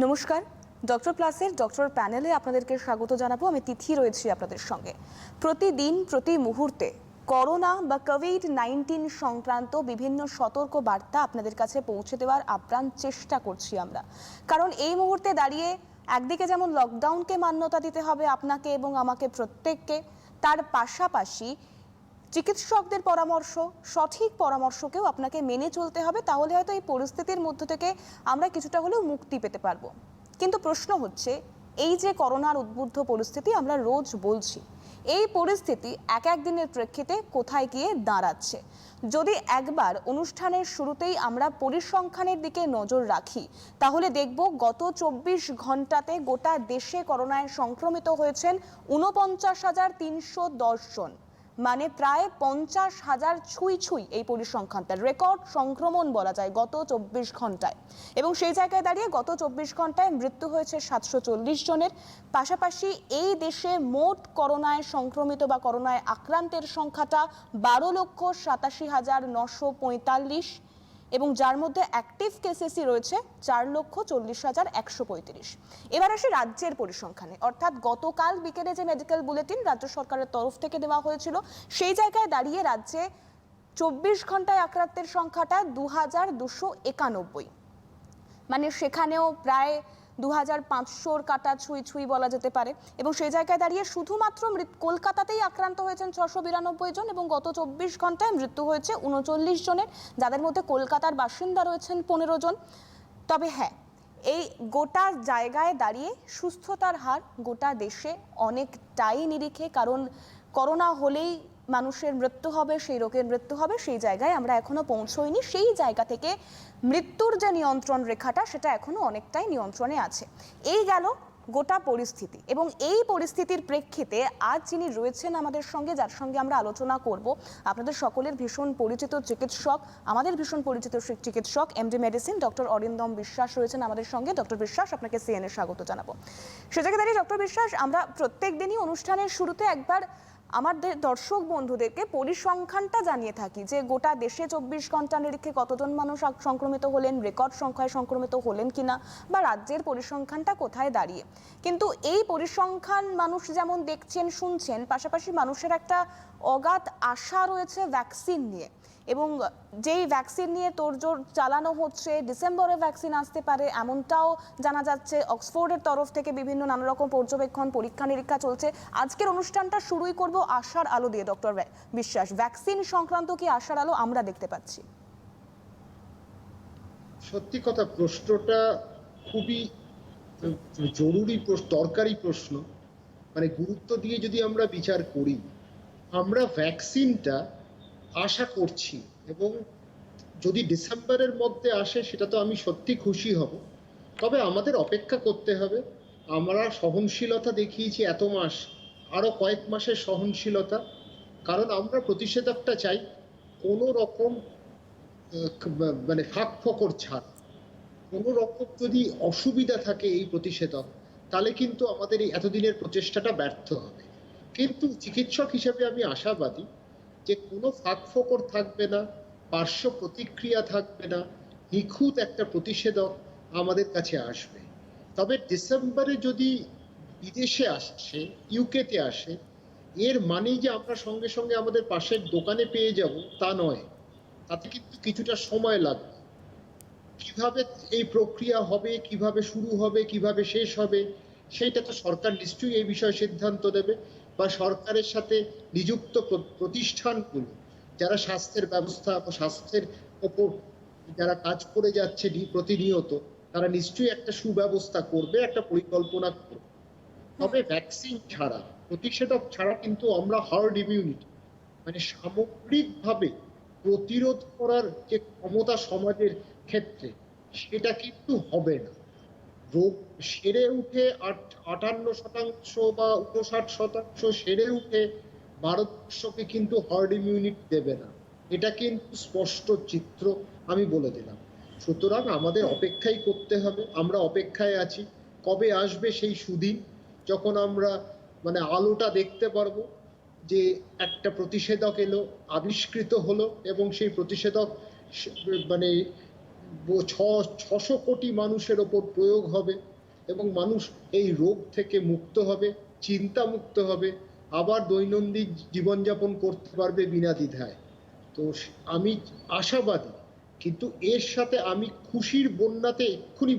নমস্কার, ডক্টর প্লাসের ডক্টর প্যানেলে আপনাদেরকে স্বাগত জানাবো। আমি তিথি রয়েছি আপনাদের সঙ্গে। প্রতিদিন প্রতি মুহূর্তে করোনা বা কোভিড-19 সংক্রান্ত বিভিন্ন সতর্ক বার্তা আপনাদের কাছে পৌঁছে দেওয়ার আপ্রাণ চেষ্টা করছি আমরা। কারণ এই মুহূর্তে দাঁড়িয়ে একদিকে যেমন লকডাউনকে মান্যতা দিতে হবে আপনাকে এবং আমাকে প্রত্যেককে, তার পাশাপাশি চিকিৎসকদের পরামর্শ, সঠিক পরামর্শকেও আপনাকে মেনে চলতে হবে। তাহলে হয়তো এই পরিস্থিতির মধ্য থেকে আমরা কিছুটা হলেও মুক্তি পেতে পারবো। কিন্তু প্রশ্ন হচ্ছে, এই যে করোনার উদ্বুদ্ধ পরিস্থিতি আমরা রোজ বলছি, এই পরিস্থিতি এক এক দিনের প্রেক্ষিতে কোথায় গিয়ে দাঁড়াচ্ছে? যদি একবার অনুষ্ঠানের শুরুতেই আমরা পরিসংখ্যানের দিকে নজর রাখি, তাহলে দেখব গত 24 ঘন্টাতে গোটা দেশে করোনায় সংক্রমিত হয়েছেন 49,310 জন। মানে প্রায় 50,000 ছুঁই এই পরিসংখ্যানটা রেকর্ড সংক্রমণ বলা যায় গত 24 ঘন্টায়। এবং সেই জায়গায় দাঁড়িয়ে গত 24 ঘন্টায় মৃত্যু হয়েছে 740 জনের। পাশাপাশি এই দেশে মোট করোনায় সংক্রমিত বা করোনায় আক্রান্তের সংখ্যাটা 12,87,945 এবং যার মধ্যে অ্যাক্টিভ কেসেসই রয়েছে 4,40,135। এবার আসি রাজ্যের পরিসংখ্যানে, অর্থাৎ গতকাল বিকেলে যে মেডিকেল বুলেটিন রাজ্য সরকারের তরফ থেকে দেওয়া হয়েছিল, সেই জায়গায় দাঁড়িয়ে রাজ্যে 24 ঘন্টায় আক্রান্তের সংখ্যাটা 2,291। মানে সেখানেও প্রায় 2,500 কাটা ছুঁই বলা যেতে পারে। এবং সেই জায়গায় দাঁড়িয়ে শুধুমাত্র কলকাতাতেই আক্রান্ত হয়েছেন 692 জন এবং গত 24 ঘন্টায় মৃত্যু হয়েছে 39 জনের, যাদের মধ্যে কলকাতার বাসিন্দা রয়েছেন 15 জন। তবে হ্যাঁ, এই গোটা জায়গায় দাঁড়িয়ে সুস্থতার হার গোটা দেশে অনেকটাই নিরিখে, কারণ করোনা হলেই মানুষের মৃত্যু হবে, সেই রোগের মৃত্যু হবে, সেই জায়গায় আমরা এখনো পৌঁছইনি। সেই জায়গা থেকে মৃত্যুর যে নিয়ন্ত্রণ রেখাটা, সেটা এখনো অনেকটাই নিয়ন্ত্রণে আছে। এই গেল গোটা পরিস্থিতি। এবং এই পরিস্থিতির প্রেক্ষিতে আজ যিনি রয়েছেন আমাদের সঙ্গে, যার সঙ্গে আমরা আলোচনা করব, আপনাদের সকলের ভীষণ পরিচিত চিকিৎসক, আমাদের ভীষণ পরিচিত চিকিৎসক এমডি মেডিসিন ডক্টর অরিন্দম বিশ্বাস রয়েছেন আমাদের সঙ্গে। ডক্টর বিশ্বাস, আপনাকে সিএনএ স্বাগত জানাবো। সে জায়গায় দাঁড়িয়ে ডক্টর বিশ্বাস, আমরা প্রত্যেক দিনই অনুষ্ঠানের শুরুতে একবার আমাদের দর্শক বন্ধুদেরকে পরিসংখ্যানটা জানিয়ে থাকি যে গোটা দেশে 24 ঘন্টা নিরীক্ষে কতজন মানুষ সংক্রমিত হলেন, রেকর্ড সংখ্যায় সংক্রমিত হলেন কিনা, বা রাজ্যের পরিসংখ্যানটা কোথায় দাঁড়িয়ে। কিন্তু এই পরিসংখ্যান মানুষ যেমন দেখছেন, শুনছেন, পাশাপাশি মানুষের একটা অগাধ আশা রয়েছে ভ্যাকসিন নিয়ে। এবং যেই ভ্যাকসিন নিয়ে তোড়জোড় চালানো হচ্ছে, ডিসেম্বরে ভ্যাকসিন আসতে পারে এমনটাও জানা যাচ্ছে। অক্সফোর্ডের তরফ থেকে বিভিন্ন নানা রকম পর্যবেক্ষণ, পরীক্ষা নিরীক্ষা চলছে। আজকের অনুষ্ঠানটা শুরুই করব আশার আলো দিয়ে। ডক্টর বিশ্বাস, ভ্যাকসিন সংক্রান্ত কি আশার আলো আমরা দেখতে পাচ্ছি? সত্যি কথা, প্রশ্নটা খুবই জরুরি দরকারি প্রশ্ন। মানে গুরুত্ব দিয়ে যদি আমরা বিচার করি, আমরা ভ্যাকসিনটা আশা করছি এবং যদি ডিসেম্বরের মধ্যে আসে সেটা তো আমি সত্যি খুশি হব। তবে আমাদের অপেক্ষা করতে হবে। আমরা সহনশীলতা দেখিয়েছি এত মাস, আরো কয়েক মাসের সহনশীলতা, কারণ আমরা প্রতিষেধকটা চাই কোনো রকম মানে ফাঁক ফোকর ছাড়। কোনো রকম যদি অসুবিধা থাকে এই প্রতিষেধক, তাহলে কিন্তু আমাদের এই এতদিনের প্রচেষ্টাটা ব্যর্থ হবে। কিন্তু চিকিৎসক হিসেবে আমি আশাবাদী যে কোনো ফাঁক ফোকর থাকবে না, পার্শ্ব প্রতিক্রিয়া থাকবে না, নিখুঁত একটা প্রতিষেধক আমাদের কাছে আসবে। তবে ডিসেম্বরে যদি বিদেশে আসে, ইউকেতে আসে, এর মানেই যে আমরা সঙ্গে সঙ্গে আমাদের পাশের দোকানে পেয়ে যাব তা নয়। তাতে কিন্তু কিছুটা সময় লাগবে। কিভাবে এই প্রক্রিয়া হবে, কিভাবে শুরু হবে, কিভাবে শেষ হবে, সেইটা তো সরকার নিশ্চয়ই এই বিষয়ে সিদ্ধান্ত নেবে, বা সরকারের সাথে নিযুক্ত প্রতিষ্ঠানগুলো যারা স্বাস্থ্যের ব্যবস্থা ও স্বাস্থ্যের ওপর যারা কাজ করে যাচ্ছে প্রতিনিয়ত, তারা নিশ্চয়ই একটা সুব্যবস্থা করবে, একটা পরিকল্পনা করবে। তবে ভ্যাকসিন ছাড়া, প্রতিষেধক ছাড়া কিন্তু আমরা হার্ড ইমিউনিটি, মানে সামগ্রিকভাবে প্রতিরোধ করার যে ক্ষমতা সমাজের ক্ষেত্রে, সেটা কিন্তু হবে না। রোগ সেরে উঠে 58% বা 59% সেরে উঠে ভারতবর্ষকে কিন্তু হার্ড ইমিউনিটি দেবে না। এটা কিন্তু স্পষ্ট চিত্র, আমি বলে দিলাম। সুতরাং আমাদের অপেক্ষাই করতে হবে। আমরা অপেক্ষায় আছি কবে আসবে সেই সুদিন, যখন আমরা মানে আলোটা দেখতে পারবো যে একটা প্রতিষেধক এলো, আবিষ্কৃত হলো, এবং সেই প্রতিষেধক মানে 600 কোটি মানুষের ওপর প্রয়োগ হবে, এবং মানুষ এই রোগ থেকে মুক্ত হবে, চিন্তা মুক্ত হবে, আবার দৈনন্দিন জীবনযাপন করতে পারবে বিনা দ্বিধায়। তো আমি আশাবাদী, কিন্তু এর সাথে আমি খুশির বন্যাতে এক্ষুনি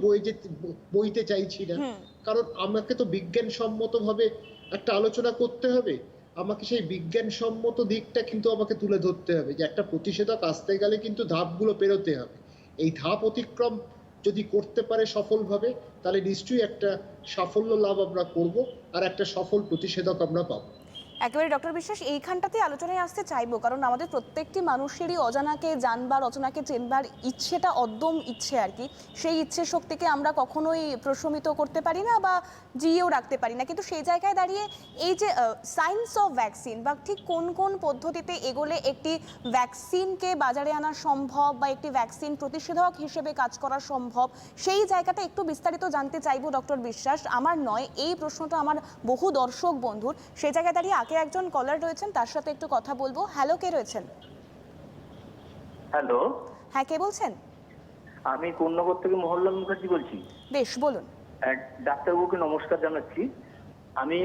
বইতে চাইছি না। কারণ আমাকে তো বিজ্ঞানসম্মতভাবে একটা আলোচনা করতে হবে, আমাকে সেই বিজ্ঞানসম্মত দিকটা কিন্তু আমাকে তুলে ধরতে হবে যে একটা প্রতিষেধক আসতে গেলে কিন্তু ধাপগুলো পেরোতে হবে। এই ধাপ অতিক্রম যদি করতে পারে সফলভাবে, তাহলে নিশ্চয়ই একটা সাফল্য লাভ আমরা করব, আর একটা সফল প্রতিষেধক আমরা পাবো। একেবারে ডক্টর বিশ্বাস, এইখানটাতে আলোচনায় আসতে চাইবো, কারণ আমাদের প্রত্যেকটি মানুষেরই অজানাকে জানবার, অজানাকে চেনবার ইচ্ছেটা অদ্যম ইচ্ছে আর কি। সেই ইচ্ছে শক্তিকে আমরা কখনোই প্রশমিত করতে পারি না বা জিয়েও রাখতে পারি না, কিন্তু সেই জায়গায় দাঁড়িয়ে এই যে সায়েন্স অফ ভ্যাকসিন বা ঠিক কোন কোন পদ্ধতিতে এগোলে একটি ভ্যাকসিনকে বাজারে আনা সম্ভব বা একটি ভ্যাকসিন প্রতিষেধক হিসেবে কাজ করা সম্ভব, সেই জায়গাটা একটু বিস্তারিত জানতে চাইবো ডক্টর বিশ্বাস। আমার নয়, এই প্রশ্নটা আমার বহু দর্শক বন্ধুর। সেই জায়গায় দাঁড়িয়ে আগে একজন কলার রয়েছেন, তার সাথে একটু কথা বলবো। হ্যালো, কে রয়েছেন? হ্যালো, হ্যাঁ, কে বলছেন? আমি কন্যাগর থেকে মোহনলাল মুখার্জি বলছি। বেশ, বলুন। ডাক্তারবাবুকে নমস্কার জানাচ্ছি। আমি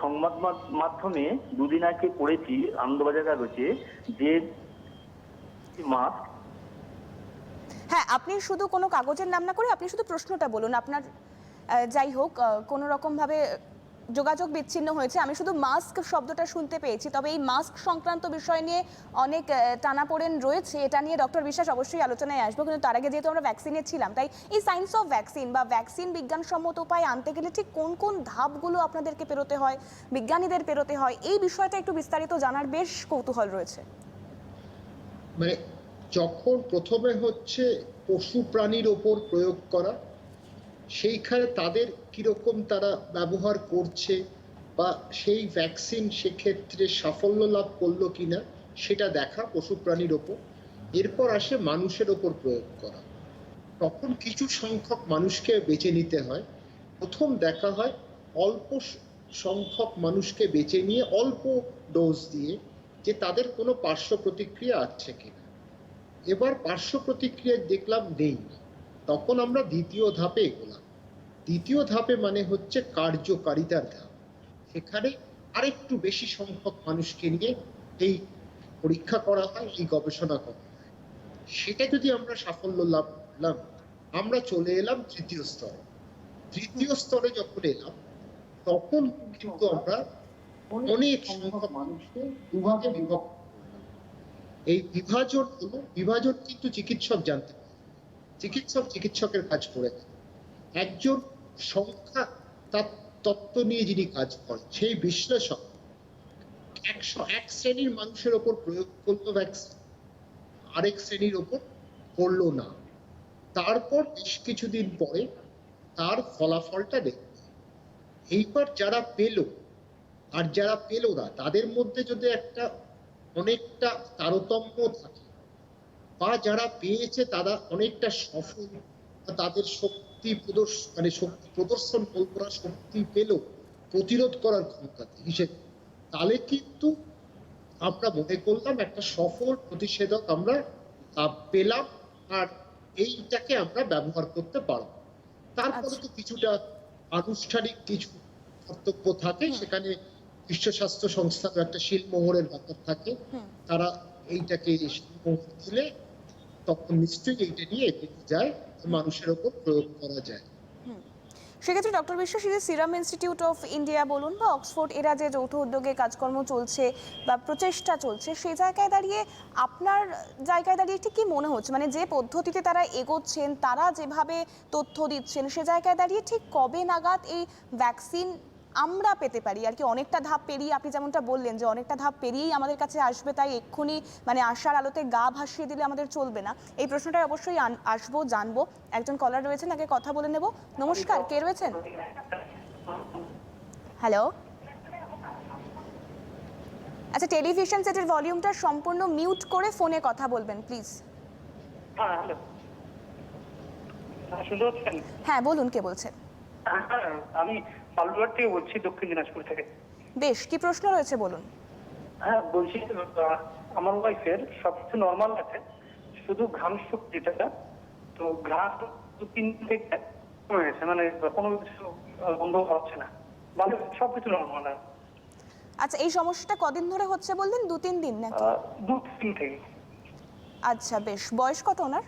সংবাদ মাধ্যমে দুদিন আগে পড়েছি আনন্দবাজার কাগজে যে মাস্ক। হ্যাঁ, আপনি শুধু কোনো কাগজের নাম না করে আপনি শুধু প্রশ্নটা বলুন আপনার। যাই হোক, কোনো রকম ভাবে যোগাযোগ বিচ্ছিন্ন হয়েছে, আমি শুধু মাস্ক শব্দটা শুনতে পেয়েছি। তবে এই মাস্ক সংক্রান্ত বিষয় নিয়ে অনেক টানাপোড়েন রয়েছে, এটা নিয়ে ডক্টর বিশ্বাস অবশ্যই আলোচনায় আসবো। কিন্তু তার আগে যেহেতু আমরা ভ্যাকসিনে ছিলাম, তাই এই সায়েন্স অফ ভ্যাকসিন বা ভ্যাকসিন বিজ্ঞানসম্মত উপায়ে আনতে গেলে ঠিক কোন কোন ধাপগুলো আপনাদেরকে পেরোতে হয়, বিজ্ঞানীদের পেরোতে হয়, এই বিষয়টা একটু বিস্তারিত জানার বেশ কৌতূহল রয়েছে। মানে যখন প্রথমে হচ্ছে পশু প্রাণীর ওপর প্রয়োগ করা, সেইখানে তাদের কিরকম তারা ব্যবহার করছে বা সেই ভ্যাকসিন সেক্ষেত্রে সাফল্য লাভ করলো কিনা সেটা দেখা পশু প্রাণীর ওপর। এরপর আসে মানুষের ওপর প্রয়োগ করা। তখন কিছু সংখ্যক মানুষকে বেছে নিতে হয়। প্রথম দেখা হয় অল্প সংখ্যক মানুষকে বেছে নিয়ে অল্প ডোজ দিয়ে যে তাদের কোনো পার্শ্ব প্রতিক্রিয়া আছে কিনা। এবার পার্শ্ব প্রতিক্রিয়া দেখলাম নেই, তখন আমরা দ্বিতীয় ধাপে এগোলাম। দ্বিতীয় ধাপে মানে হচ্ছে কার্যকারিতার ধাপ। সেখানে আরেকটু বেশি সংখ্যক মানুষকে নিয়ে এই পরীক্ষা করা হয়, এই গবেষণা করা হয়। সেটা যদি আমরা সাফল্য লাভ করলাম, আমরা চলে এলাম তৃতীয় স্তরে। তৃতীয় স্তরে যখন এলাম, তখন কিন্তু আমরা অনেক সংখ্যক মানুষকে দুভাগে বিভক্ত করলাম। এই বিভাজন কিন্তু চিকিৎসক জানতে পারে, চিকিৎসকের কাজ করে থাকে। একজন সংখ্যা তত্ত্ব নিয়ে যিনি কাজ করেন, সেই বিশ্লেষক 101 শ্রেণীর মানুষের ওপর প্রয়োগ করলো ভ্যাকসিন, আরেক শ্রেণীর ওপর করলো না। তারপর বেশ কিছুদিন পরে তার ফলাফলটা দেখবে। এইবার যারা পেল আর যারা পেল না, তাদের মধ্যে যদি একটা অনেকটা তারতম্য থাকে, বা যারা পেয়েছে তারা অনেকটা সফল, তাদের শক্তি প্রদর্শন করা শক্তি পেল প্রতিরোধ করার ক্ষমতা হিসেবে, তাহলে কিন্তু আমরা মনে করলাম একটা সফল প্রতিষেধক আমরা পেলাম, আর এইটাকে আমরা ব্যবহার করতে পারবো। তারপরে তো কিছুটা আনুষ্ঠানিক কিছু কর্তব্য থাকে, সেখানে বিশ্ব স্বাস্থ্য সংস্থার একটা শিলমোহরের ব্যাপার থাকে। তারা এইটাকে শিলমোহর দিলে তখন নিশ্চয়ই এইটা নিয়ে এগিয়ে যায়, মানুষের ওপর প্রয়োগ করা যায়। সেক্ষেত্রে ডক্টর বিশ্বাস, এই যে সিরাম ইনস্টিটিউট অফ ইন্ডিয়া বলুন বা অক্সফোর্ড, এরা যে যৌথ উদ্যোগে কাজকর্ম চলছে বা প্রচেষ্টা চলছে, সেই জায়গায় দাঁড়িয়ে আপনার জায়গায় দাঁড়িয়ে ঠিক কি মনে হচ্ছে, মানে যে পদ্ধতিতে তারা এগোচ্ছেন, তারা যেভাবে তথ্য দিচ্ছেন, সে জায়গায় দাঁড়িয়ে ঠিক কবে নাগাদ এই ভ্যাকসিন আমরা পেতে পারি আর কি? অনেকটা ধাপ পেরিয়ে, আপনি যেমনটা বললেন যে অনেকটা ধাপ পেরিয়েই আমাদের কাছে আসবে, তাই এক্ষুনি মানে আশার আলোতে গা ভাসিয়ে দিলে আমাদের চলবে না। এই প্রশ্নটা অবশ্যই আসবো, জানবো। একজন কলার রয়েছেন, আগে কথা বলে নেব। নমস্কার, কে রয়েছেন? হ্যালো, আচ্ছা, টেলিভিশন সেটের ভলিউমটা সম্পূর্ণ মিউট করে ফোনে কথা বলবেন প্লিজ। হ্যাঁ, হ্যালো, শুনতে পাচ্ছেন? হ্যাঁ, বলুন, কে বলছেন? আমি পালুয়ার থেকে বলছি, দক্ষিণ দিনাজপুর থেকে। বেশ, কি প্রশ্ন রয়েছে বলুন। হ্যাঁ, বলছি আমার ওয়াইফের সবকিছু নর্মাল আছে, শুধু ঘ্রাণ শক্তিটা, তো ঘ্রাণ 2-3 থেকে হয়েছে, মানে কোনো কিছু বন্ধ হচ্ছে না, মানে সবকিছু নর্মাল। আচ্ছা, এই সমস্যাটা কদিন ধরে হচ্ছে বললেন? 2-3 দিন নাকি? 2-3 থেকে। আচ্ছা, বেশ। বয়স কত ওনার?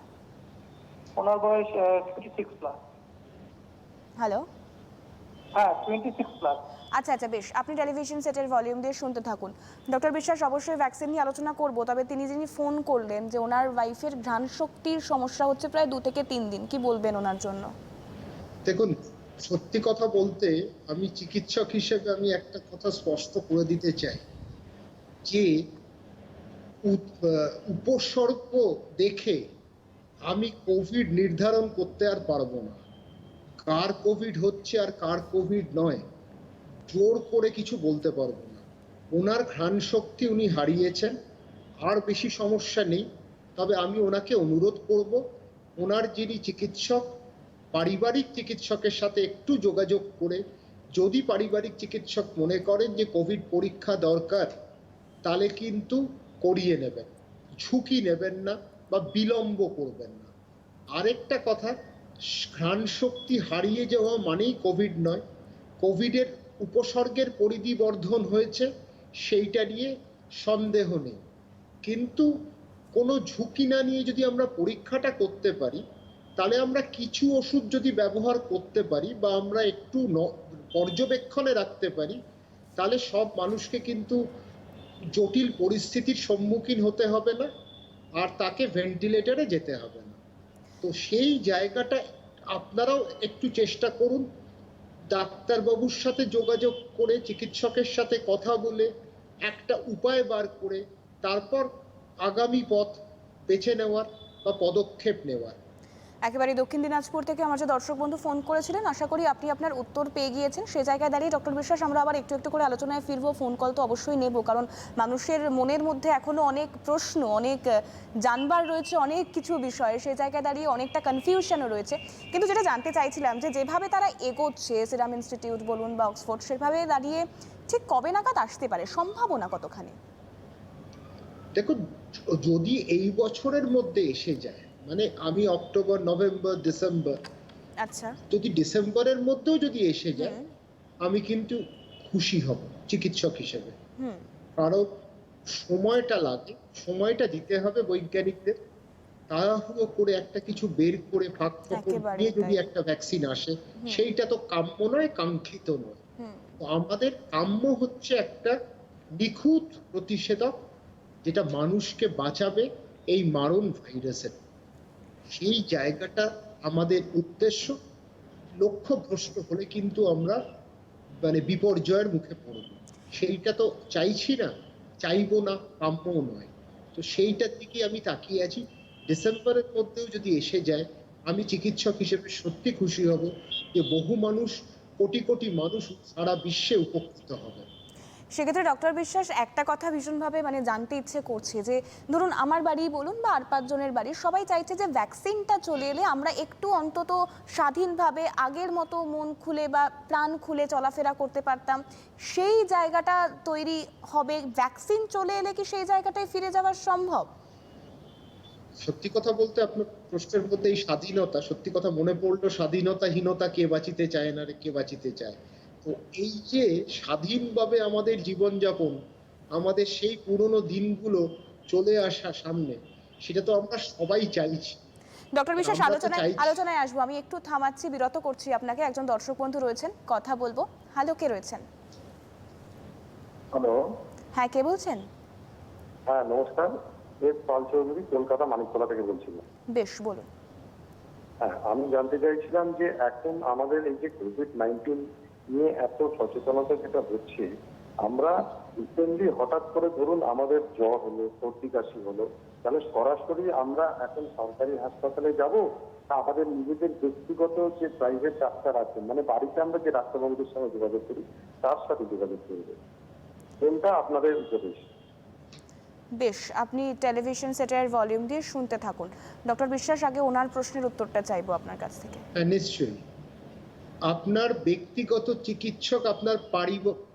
ওনার বয়স 26 প্লাস। হ্যালো। হ্যাঁ, 26 প্লাস। আচ্ছা আচ্ছা, বেশ। আপনি টেলিভিশন সেটের ভলিউম দিয়ে শুনতে থাকুন। ডক্টর বিশ্বাস, অবশ্যই ভ্যাকসিন নিয়ে আলোচনা করব, তবে যিনি ফোন করলেন যে ওনার ওয়াইফের ঘ্রাণ শক্তির সমস্যা হচ্ছে প্রায় 2 থেকে 3 দিন, কি বলবেন ওনার জন্য? দেখুন, সত্যি কথা বলতে আমি চিকিৎসক হিসেবে আমি একটা কথা স্পষ্ট করে দিতে চাই যে উপসর্গ দেখে আমি কোভিড নির্ধারণ করতে আর পারবো না। কার কোভিড হচ্ছে আর কার কোভিড নয় জোর করে কিছু বলতে পারবো না। ওনার ঘ্রাণ শক্তি উনি হারিয়েছেন, আর বেশি সমস্যা নেই। তবে আমি ওনাকে অনুরোধ করব, ওনার যিনি চিকিৎসক, পারিবারিক চিকিৎসকের সাথে একটু যোগাযোগ করে, যদি পারিবারিক চিকিৎসক মনে করেন যে কোভিড পরীক্ষা দরকার, তাহলে কিন্তু করিয়ে নেবেন, ঝুঁকি নেবেন না বা বিলম্ব করবেন না। আরেকটা কথা, ঘ্রাণ শক্তি হারিয়ে যাওয়া মানেই কোভিড নয়। কোভিডের উপসর্গের পরিধি বর্ধন হয়েছে, সেইটা নিয়ে সন্দেহ নেই, কিন্তু কোনো ঝুঁকি না নিয়ে যদি আমরা পরীক্ষাটা করতে পারি, তাহলে আমরা কিছু ওষুধ যদি ব্যবহার করতে পারি বা আমরা একটু পর্যবেক্ষণে রাখতে পারি, তাহলে সব মানুষকে কিন্তু জটিল পরিস্থিতির সম্মুখীন হতে হবে না, আর তাকে ভেন্টিলেটরে যেতে হবে না। তো সেই জায়গাটা আপনারাও একটু চেষ্টা করুন, ডাক্তারবাবুর সাথে যোগাযোগ করে, চিকিৎসকের সাথে কথা বলে একটা উপায় বার করে তারপর আগামী পথ বেছে নেওয়ার বা পদক্ষেপ নেওয়ার। একেবারে দক্ষিণ দিনাজপুর থেকে আমার যে দর্শক বন্ধু ফোন করেছিলেন, আশা করি আপনি আপনার উত্তর পেয়ে গিয়েছেন। সেই জায়গায় দাঁড়িয়ে ডক্টর বিশ্বাস, আমরা আবার একটু একটু করে আলোচনায় ফিরবো। ফোন কল তো অবশ্যই নেব, কারণ মানুষের মনের মধ্যে এখনো অনেক প্রশ্ন, অনেক জানবার রয়েছে, অনেক কিছু বিষয়। সেই জায়গায় দাঁড়িয়ে অনেকটা কনফিউশনও রয়েছে। কিন্তু যেটা জানতে চাইছিলাম যে যেভাবে তারা এগোচ্ছে, সিরাম ইনস্টিটিউট বলুন বা অক্সফোর্ড, সেভাবে দাঁড়িয়ে ঠিক কবে নাগাদ আসতে পারে, সম্ভাবনা কতখানি? দেখুন, যদি এই বছরের মধ্যে এসে যায়, মানে আমি অক্টোবর, নভেম্বর, ডিসেম্বর, আচ্ছা, যদি ডিসেম্বরের মধ্যেও যদি এসে যায়, আমি কিন্তু খুশি হব চিকিৎসক হিসেবে। কারণ সময়টা লাগে, সময়টা দিতে হবে বৈজ্ঞানিকদের। তাড়াহুড়ো করে একটা কিছু বের করে ফাঁক ফোকর দিয়ে যদি একটা ভ্যাকসিন আসে, সেইটা তো কাম্য নয়, কাঙ্ক্ষিত নয়। তো আমাদের কাম্য হচ্ছে একটা নিখুঁত প্রতিষেধক, যেটা মানুষকে বাঁচাবে এই মারণ ভাইরাসের। সেই জায়গাটা আমাদের উদ্দেশ্য। লক্ষ্যভ্রষ্ট হলে কিন্তু আমরা মানে বিপর্যয়ের মুখে পড়ব। সেইটা তো চাইছি না, চাইবো না, কাম্যও নয়। তো সেইটার দিকে আমি তাকিয়ে আছি। ডিসেম্বরের মধ্যেও যদি এসে যায়, আমি চিকিৎসক হিসেবে সত্যি খুশি হব যে বহু মানুষ, কোটি কোটি মানুষ সারা বিশ্বে উপকৃত হবে। সেক্ষেত্রে ডক্টর বিশ্বাস, একটা কথা ভীষণভাবে জানতে ইচ্ছে করছে যে ধরুন আমার বাড়ি বলুন বা আর 5 জনের বাড়ি, সবাই চাইছে যে ভ্যাকসিনটা চলে এলে আমরা একটু অন্তত স্বাধীনভাবে আগের মতো মন খুলে বা প্রাণ খুলে চলাফেরা করতে পারতাম। সেই জায়গাটা তৈরি হবে, ভ্যাকসিন চলে এলে কি সেই জায়গাটায় ফিরে যাওয়া সম্ভব? সত্যি কথা বলতে, আপনার প্রশ্নের মধ্যে এই স্বাধীনতা, সত্যি কথা মনে পড়লো, স্বাধীনতাহীনতা কে বাঁচিতে চায় না রে, কে বাঁচিতে চায়। তো এই যে স্বাধীনভাবে আমাদের জীবনযাপন, আমাদের সেই পুরনো দিনগুলো চলে আসা সামনে, সেটা তো আমরা সবাই চাইছি। ডক্টর বিশ্বাস, আলোচনায় আসবো। আমি একটু থামাচ্ছি, বিরত করছি আপনাকে। একজন দর্শক বন্ধু রয়েছেন, কথা বলবো। হ্যালো, কে রয়েছেন? হ্যালো। হ্যাঁ, কে বলছেন? হ্যাঁ, নমস্কার। এস পাল চৌধুরী, কলকাতা মানিকতলা থেকে বলছিলাম। বেশ, বলুন। হ্যাঁ, আমি জানতে চাইছিলাম যে এখন আমাদের এই যে কোভিড-19 নিয়ে এত সচেতনতা যেটা হচ্ছে, আমরা রিসেন্টলি হঠাৎ করে ধরুন আমাদের জ্বর হলো, সর্দি কাশি হলো, তাহলে সরাসরি আমরা এখন সরকারি হাসপাতালে যাব, না আমাদের নিজেদের ব্যক্তিগত যে প্রাইভেট ডাক্তার আছেন, মানে বাড়িতে আমরা যে ডাক্তারবাবুদের সঙ্গে যোগাযোগ করি তার সাথে যোগাযোগ করবো? কোনটা আপনাদের উপদেশ? বেশ, আপনি টেলিভিশন সেটের ভলিউম দিয়ে শুনতে থাকুন। ডক্টর বিশ্বাস, আগে ওনার প্রশ্নের উত্তরটা চাইবো আপনার কাছ থেকে। হ্যাঁ, নিশ্চয়ই। আপনার ব্যক্তিগত চিকিৎসক আপনার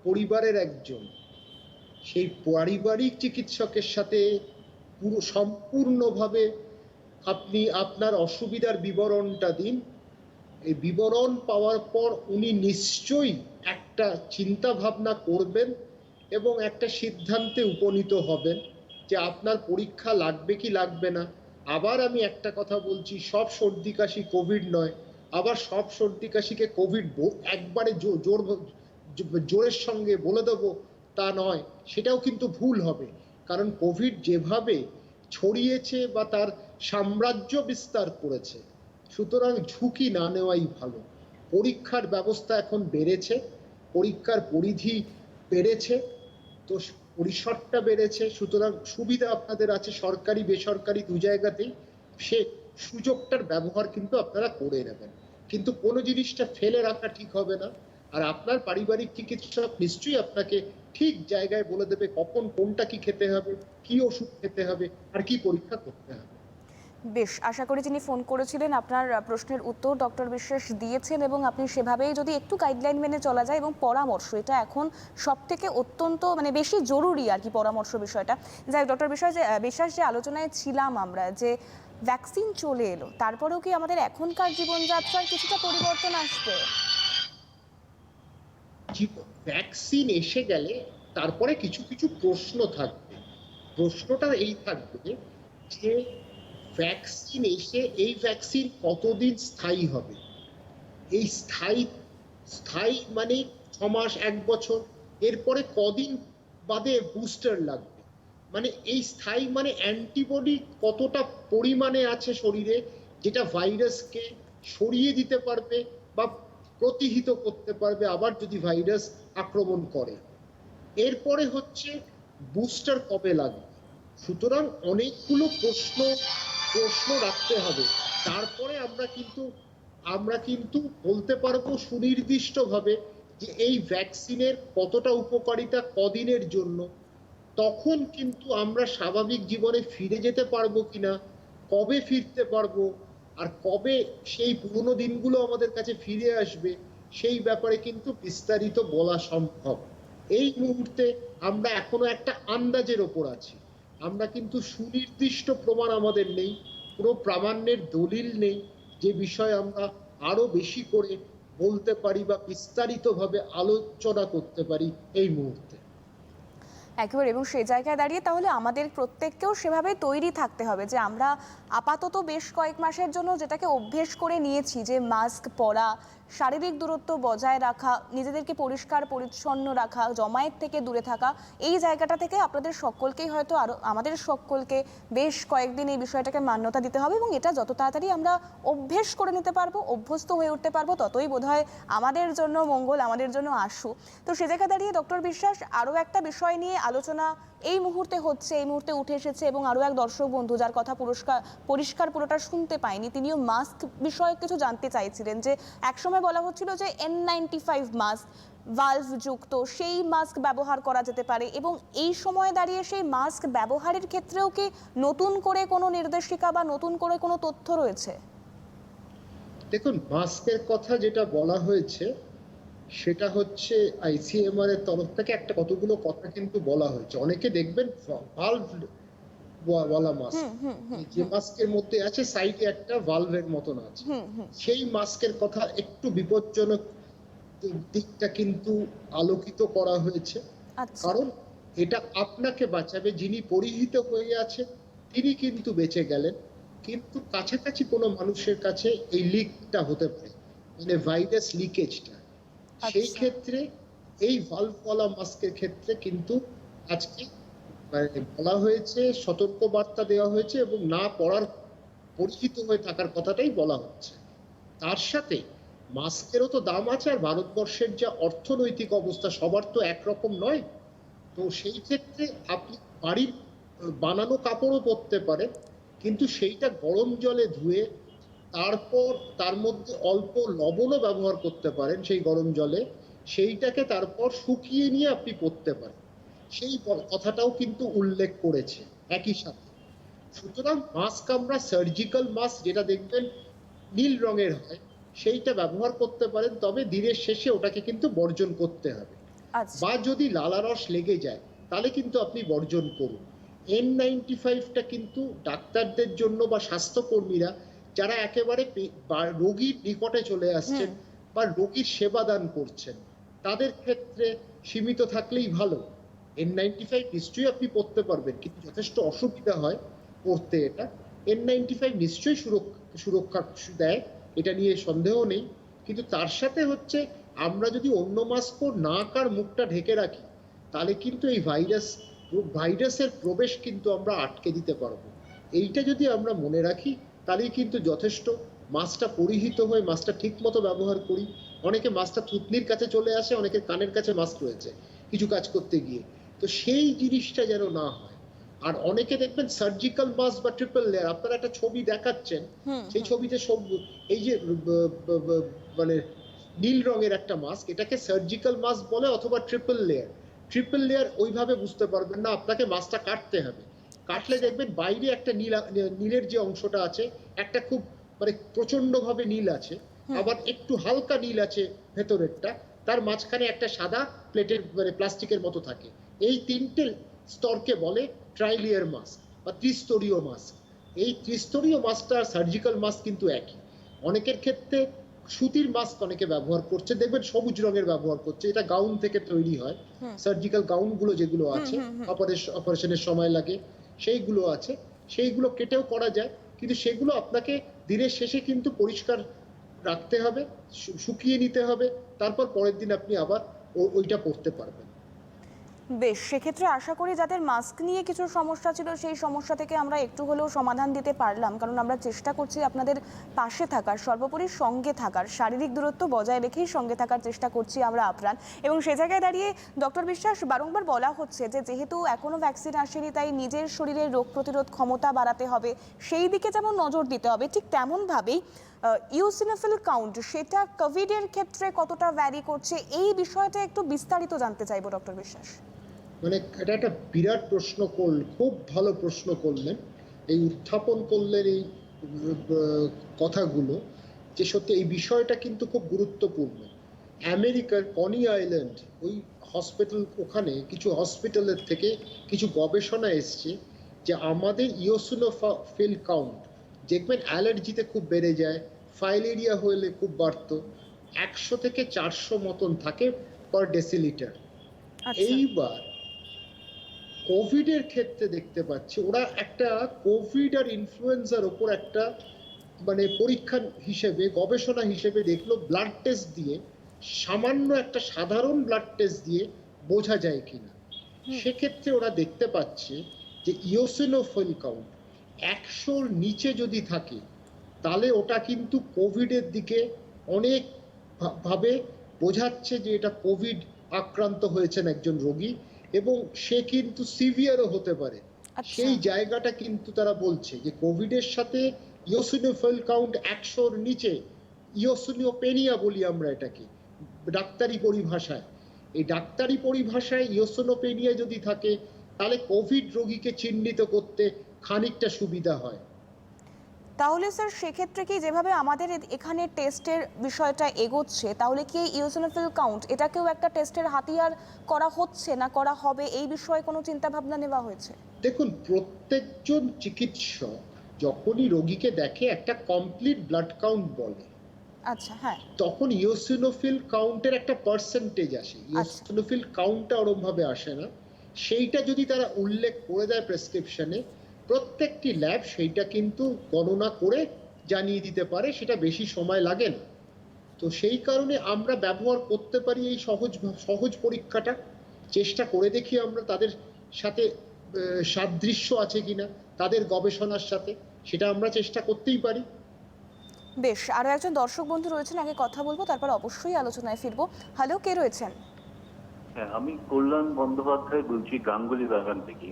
পরিবারের একজন, সেই পারিবারিক চিকিৎসকের সাথে পুরো সম্পূর্ণভাবে আপনি আপনার অসুবিধার বিবরণটা দিন, এই বিবরণ পাওয়ার পর উনি নিশ্চয়ই একটা চিন্তা ভাবনা করবেন এবং একটা সিদ্ধান্তে উপনীত হবেন যে আপনার পরীক্ষা লাগবে কি লাগবে না। আবার আমি একটা কথা বলছি, সব সর্দি কাশি কোভিড নয়, আবার সব সর্দি কাশিকে কোভিড একবারে জোরের সঙ্গে বলে দেবো তা নয়, সেটাও কিন্তু ভুল হবে। কারণ কোভিড যেভাবে ছড়িয়েছে বা তার সাম্রাজ্য বিস্তার করেছে, সুতরাং ঝুঁকি না নেওয়াই ভালো। পরীক্ষার ব্যবস্থা এখন বেড়েছে, পরীক্ষার পরিধি বেড়েছে, তো পরিসরটা বেড়েছে, সুতরাং সুবিধা আপনাদের আছে সরকারি বেসরকারি দু জায়গাতেই। সে সুযোগটার ব্যবহার কিন্তু আপনারা করে নেবেন, কিন্তু কোনো জিনিসটা ফেলে রাখা ঠিক হবে না। আর আপনার পারিবারিক চিকিৎসক নিশ্চয়ই আপনাকে ঠিক জায়গায় বলে দেবে কখন কোনটা কি খেতে হবে, কি ওষুধ খেতে হবে, আর কি পরীক্ষা করতে হবে। বেশ, আশা করি যিনি ফোন করেছিলেন আপনার প্রশ্নের উত্তর ডক্টর বিশ্বাস দিয়েছেন, এবং আপনি সেভাবেই যদি একটু গাইডলাইন মেনে চলা যায় এবং পরামর্শ, এটা এখন সব থেকে অত্যন্ত বেশি জরুরি আর কি পরামর্শ বিষয়টা। যাই ডক্টর বিশ্বাস, যে আলোচনায় ছিলাম আমরা, যে ভ্যাকসিন চলে এলো, তারপরেও কি আমাদের এখনকার জীবনযাত্রার কিছুটা পরিবর্তন আসবে? ভ্যাকসিন এসে গেলে তারপরে কিছু কিছু প্রশ্ন থাকবে। প্রশ্নটা এই থাকবে যে ভ্যাকসিন এসে এই ভ্যাকসিন কতদিন স্থায়ী হবে। এই স্থায়ী মানে 6 মাস 1 বছর, এরপরে কদিন বাদে বুস্টার লাগবে। মানে এই স্থায়ী মানে অ্যান্টিবডি কতটা পরিমাণে আছে শরীরে, যেটা ভাইরাসকে সরিয়ে দিতে পারবে বা প্রতিহত করতে পারবে আবার যদি ভাইরাস আক্রমণ করে। এরপরে হচ্ছে বুস্টার কবে লাগবে। সুতরাং অনেকগুলো প্রশ্ন রাখতে হবে। তারপরে আমরা কিন্তু বলতে পারবো সুনির্দিষ্টভাবে যে এই ভ্যাকসিনের কতটা উপকারিতা কদিনের জন্য। তখন কিন্তু আমরা স্বাভাবিক জীবনে ফিরে যেতে পারবো কিনা, কবে ফিরতে পারবো, আর কবে সেই পুরনো দিনগুলো আমাদের কাছে ফিরে আসবে, সেই ব্যাপারে কিন্তু বিস্তারিত বলা সম্ভব। এই মুহূর্তে আমরা এখনো একটা আন্দাজের ওপর আছি। আমরা কিন্তু সুনির্দিষ্ট প্রমাণ আমাদের নেই, কোনো প্রামাণ্যের দলিল নেই যে বিষয়ে আমরা আরো বেশি করে বলতে পারি বা বিস্তারিতভাবে আলোচনা করতে পারি এই মুহূর্তে। একেবারে, এবং সেই জায়গায় দাঁড়িয়ে তাহলে আমাদের প্রত্যেককেও সেভাবে তৈরি থাকতে হবে যে আমরা আপাতত বেশ কয়েক মাসের জন্য যেটাকে অভ্যেস করে নিয়েছি, যে মাস্ক পরা, শারীরিক দূরত্ব বজায় রাখা, নিজেদেরকে পরিষ্কার পরিচ্ছন্ন রাখা, জমায়েত থেকে দূরে থাকা, এই জায়গাটা থেকে আপনাদের সকলকেই হয়তো আরও আমাদের সকলকে বেশ কয়েকদিন এই বিষয়টাকে মান্যতা দিতে হবে, এবং এটা যত তাড়াতাড়ি আমরা অভ্যেস করে নিতে পারবো, অভ্যস্ত হয়ে উঠতে পারবো, ততই বোধহয় আমাদের জন্য মঙ্গল, আমাদের জন্য আশু। তো সে জায়গায় দাঁড়িয়ে ডক্টর বিশ্বাস, আরও একটা বিষয় নিয়ে আলোচনা এই মুহূর্তে উঠে এসেছে, এবং আরও এক দর্শক বন্ধু যার কথা পরিষ্কার পুরোটা শুনতে পাইনি, তিনিও মাস্ক বিষয়ে কিছু জানতে চাইছিলেন। যে একসময় বলা হচ্ছিল যে N95 মাস্ক ভালভ যুক্ত সেই মাস্ক ব্যবহার করা যেতে পারে, এবং এই সময় দাঁড়িয়ে সেই মাস্ক ব্যবহারের ক্ষেত্রেও কি নতুন করে কোনো নির্দেশিকা বা নতুন করে কোনো তথ্য রয়েছে? দেখুন, মাস্কের কথা যেটা বলা হয়েছে সেটা হচ্ছে ICMR এর তরফ থেকে একটা কতগুলো কথা কিন্তু বলা হয়েছে। অনেকে দেখবেন ভালভ ওয়ালা মাস্ক, যে মাস্কের মধ্যে আছে সাইডে একটা ভালভের মতন আছে, সেই মাস্কের কথা একটু বিপজ্জনক দিকটা কিন্তু আলোকিত করা হয়েছে। কারণ এটা আপনাকে বাঁচাবে, যিনি পরিহিত হয়ে আছে তিনি কিন্তু বেঁচে গেলেন, কিন্তু কাছাকাছি কোনো মানুষের কাছে এই লিকটা হতে পারে, মানে ভাইরাস লিকেজটা। সেই ক্ষেত্রে এই ভালভওয়ালা মাস্কের ক্ষেত্রে কিন্তু আজকে বলা হয়েছে, সতর্ক বার্তা দেওয়া হয়েছে, এবং না পড়ার পরিচিত হয়ে থাকার কথাটাই বলা হচ্ছে। তার সাথে মাস্কেরও তো দাম আছে, আর ভারতবর্ষের যা অর্থনৈতিক অবস্থা সবার তো একরকম নয়। তো সেই ক্ষেত্রে আপনি বাড়ির বানানো কাপড়ও পরতে পারেন, কিন্তু সেইটা গরম জলে ধুয়ে তারপর তার মধ্যে অল্প লবণও ব্যবহার করতে পারেন সেই গরম জলে, সেইটাকে তারপর শুকিয়ে নিয়ে আপনি পরতে পারেন, সেই কথাটাও কিন্তু উল্লেখ করেছে একই সাথে। সুতরাং মাস্ক আমরা সার্জিক্যাল মাস্ক যেটা দেখবেন নীল রঙের হয় সেইটা ব্যবহার করতে পারেন, তবে দিনের শেষে ওটাকে কিন্তু বর্জন করতে হবে। বা যদি লালারস লেগে যায় তাহলে কিন্তু আপনি বর্জন করুন। N95টা কিন্তু ডাক্তারদের জন্য বা স্বাস্থ্যকর্মীরা যারা একেবারে রোগীর নিকটে চলে আসছেন বা রোগীর সেবা দান করছেন, তাদের ক্ষেত্রে সীমিত থাকলেই ভালো। N95 নিশ্চয়ই আপনি পড়তে পারবেন, কিন্তু যথেষ্ট অসুবিধা হয় পড়তে। এটা N95 নিশ্চয়ই সুরক্ষা দেয়, এটা নিয়ে সন্দেহ নেই, কিন্তু তার সাথে হচ্ছে আমরা যদি অন্য মাস্ক নাক আর মুখটা ঢেকে রাখি, তাহলে কিন্তু এই ভাইরাসের প্রবেশ কিন্তু আমরা আটকে দিতে পারবো। এইটা যদি আমরা মনে রাখি, তাহলেই কিন্তু যথেষ্ট। মাস্কটা পরিহিত হয়ে মাস্কটা ঠিক মতো ব্যবহার করি। অনেকে মাস্কটা থুতনির কাছে চলে আসে, অনেকের কানের কাছে মাস্ক রয়েছে কিছু কাজ করতে গিয়ে, তো সেই জিনিসটা যেন না হয়। আর অনেকে দেখবেন সার্জিক্যাল মাস্ক বা ট্রিপল লেয়ার, আপনারা একটা ছবি দেখাচ্ছেন, সেই ছবিতে সব এই যে মানে নীল রঙের একটা মাস্ক, এটাকে সার্জিক্যাল মাস্ক বলে অথবা ট্রিপল লেয়ার ওইভাবে বুঝতে পারবেন না, আপনাকে মাস্কটা কাটতে হবে। কাটলে দেখবেন বাইরে একটা নীলের যে অংশটা আছে, একটা খুব মানে প্রচন্ড ভাবে নীল আছে, আবার একটু হালকা নীল আছে ভেতরেরটা, তার মাঝখানে একটা সাদা প্লেটের মানে প্লাস্টিকের মতো থাকে। এই তিনটে স্তরকে বলে ট্রাইলেয়ার মাস্ক বা ত্রিস্তরীয় মাস্ক। এই ত্রিস্তরীয় মাস্কটা আর সার্জিক্যাল মাস্ক কিন্তু একই। অনেকের ক্ষেত্রে সুতির মাস্ক অনেকে ব্যবহার করছে, দেখবেন সবুজ রঙের ব্যবহার করছে, এটা গাউন থেকে তৈরি হয়। সার্জিক্যাল গাউন গুলো যেগুলো আছে, অপারেশনের সময় লাগে, সেইগুলো আছে, সেইগুলো কেটেও করা যায়, কিন্তু সেগুলো আপনাকে দিনের শেষে কিন্তু পরিষ্কার রাখতে হবে, শুকিয়ে নিতে হবে, তারপর পরের দিন আপনি আবার ওইটা পরতে পারবেন। বেশ, সেক্ষেত্রে আশা করি যাদের মাস্ক নিয়ে কিছু সমস্যা ছিল সেই সমস্যা থেকে আমরা একটু হলেও সমাধান দিতে পারলাম, কারণ আমরা চেষ্টা করছি আপনাদের পাশে থাকার, সর্বোপরি সঙ্গে থাকার, শারীরিক দূরত্ব বজায় রেখেই সঙ্গে থাকার চেষ্টা করছি আমরা আপ্রাণ। এবং সে জায়গায় দাঁড়িয়ে ডক্টর বিশ্বাস, বারংবার বলা হচ্ছে যে যেহেতু এখনো ভ্যাকসিন আসেনি, তাই নিজের শরীরের রোগ প্রতিরোধ ক্ষমতা বাড়াতে হবে, সেই দিকে যেমন নজর দিতে হবে, ঠিক তেমনভাবেই ইওসিনোফিল কাউন্ট, সেটা কোভিডের ক্ষেত্রে কতটা ভ্যারি করছে, এই বিষয়টা একটু বিস্তারিত জানতে চাইবো ডক্টর বিশ্বাস। মানে এটা একটা বিরাট প্রশ্ন করলেন, খুব ভালো প্রশ্ন করলেন, এই উত্থাপন করলেন এই কথাগুলো, যে সত্যি এই বিষয়টা কিন্তু খুব গুরুত্বপূর্ণ। আমেরিকার কনি আইল্যান্ড ওই হসপিটাল, ওখানে কিছু হসপিটালের থেকে কিছু গবেষণা এসছে যে আমাদের ইওসিনোফিল কাউন্ট দেখবেন অ্যালার্জিতে খুব বেড়ে যায়, ফাইলেরিয়া হলে খুব বাড়তো, 100 থেকে 400 মতন থাকে পার ডেসিলিটার। এইবার কোভিডের ক্ষেত্রে দেখতে পাচ্ছি ওরা একটা কোভিড আর ইনফ্লুয়েঞ্জার ওপর একটা মানে পরীক্ষা হিসেবে, গবেষণা হিসেবে দেখলো ব্লাড টেস্ট দিয়ে, সামান্য একটা সাধারণ ব্লাড টেস্ট দিয়ে বোঝা যায় কিনা। সেক্ষেত্রে ওরা দেখতে পাচ্ছে যে ইওসিনোফিল কাউন্ট 100-র নিচে যদি থাকে, তাহলে ওটা কিন্তু কোভিডের দিকে অনেক ভাবে বোঝাচ্ছে যে এটা কোভিড আক্রান্ত হয়েছেন একজন রোগী, এবং সে কিন্তু সিভিয়ারও হতে পারে। সেই জায়গাটা কিন্তু তারা বলছে যে কোভিডের সাথে ইওসিনোফিল কাউন্ট 100-র নিচে, ইওসিনোপেনিয়া বলি আমরা এটাকে ডাক্তারি পরিভাষায়, এই ডাক্তারি পরিভাষায় ইওসিনোপেনিয়া যদি থাকে, তাহলে কোভিড রোগীকে চিহ্নিত করতে খানিকটা সুবিধা হয়। তাহলে স্যার সেক্ষেত্রে কি যেভাবে আমাদের এখানে টেস্টের বিষয়টা এগোচ্ছে, তাহলে কি ইওসিনোফিল কাউন্ট এটাকেও একটা টেস্টের হাতিয়ার করা হচ্ছে না করা হবে, এই বিষয়ে কোনো চিন্তা ভাবনা নেওয়া হয়েছে? দেখুন, প্রত্যেকজন চিকিৎসক যখনই রোগীকে দেখে একটা কমপ্লিট ব্লাড কাউন্ট বলে, আচ্ছা, হ্যাঁ, তখন ইওসিনোফিল কাউন্টের একটা পার্সেন্টেজ আসে। ইওসিনোফিল কাউন্টটা ওরম ভাবে আসে না, সেইটা যদি তারা উল্লেখ করে দেয় প্রেসক্রিপশনে, প্রত্যেকটি ল্যাব সেইটা কিন্তু গণনা করে জানিয়ে দিতে পারে, সেটা বেশি সময় লাগে না। তো সেই কারণে আমরা ব্যবহার করতে পারি এই সহজ পরীক্ষাটা, চেষ্টা করে দেখি আমরা তাদের সাথে সাদৃশ্য আছে কিনা তাদের গবেষণার সাথে, সেটা আমরা চেষ্টা করতেই পারি। বেশ, আরো একজন দর্শক বন্ধু রয়েছেন, আগে কথা বলবো, তারপর অবশ্যই আলোচনায় ফিরবো। হ্যালো, কে রয়েছেন? হ্যাঁ, আমি কল্যাণ বন্দ্যোপাধ্যায় বলছি, গাঙ্গুলি বাগান থেকে।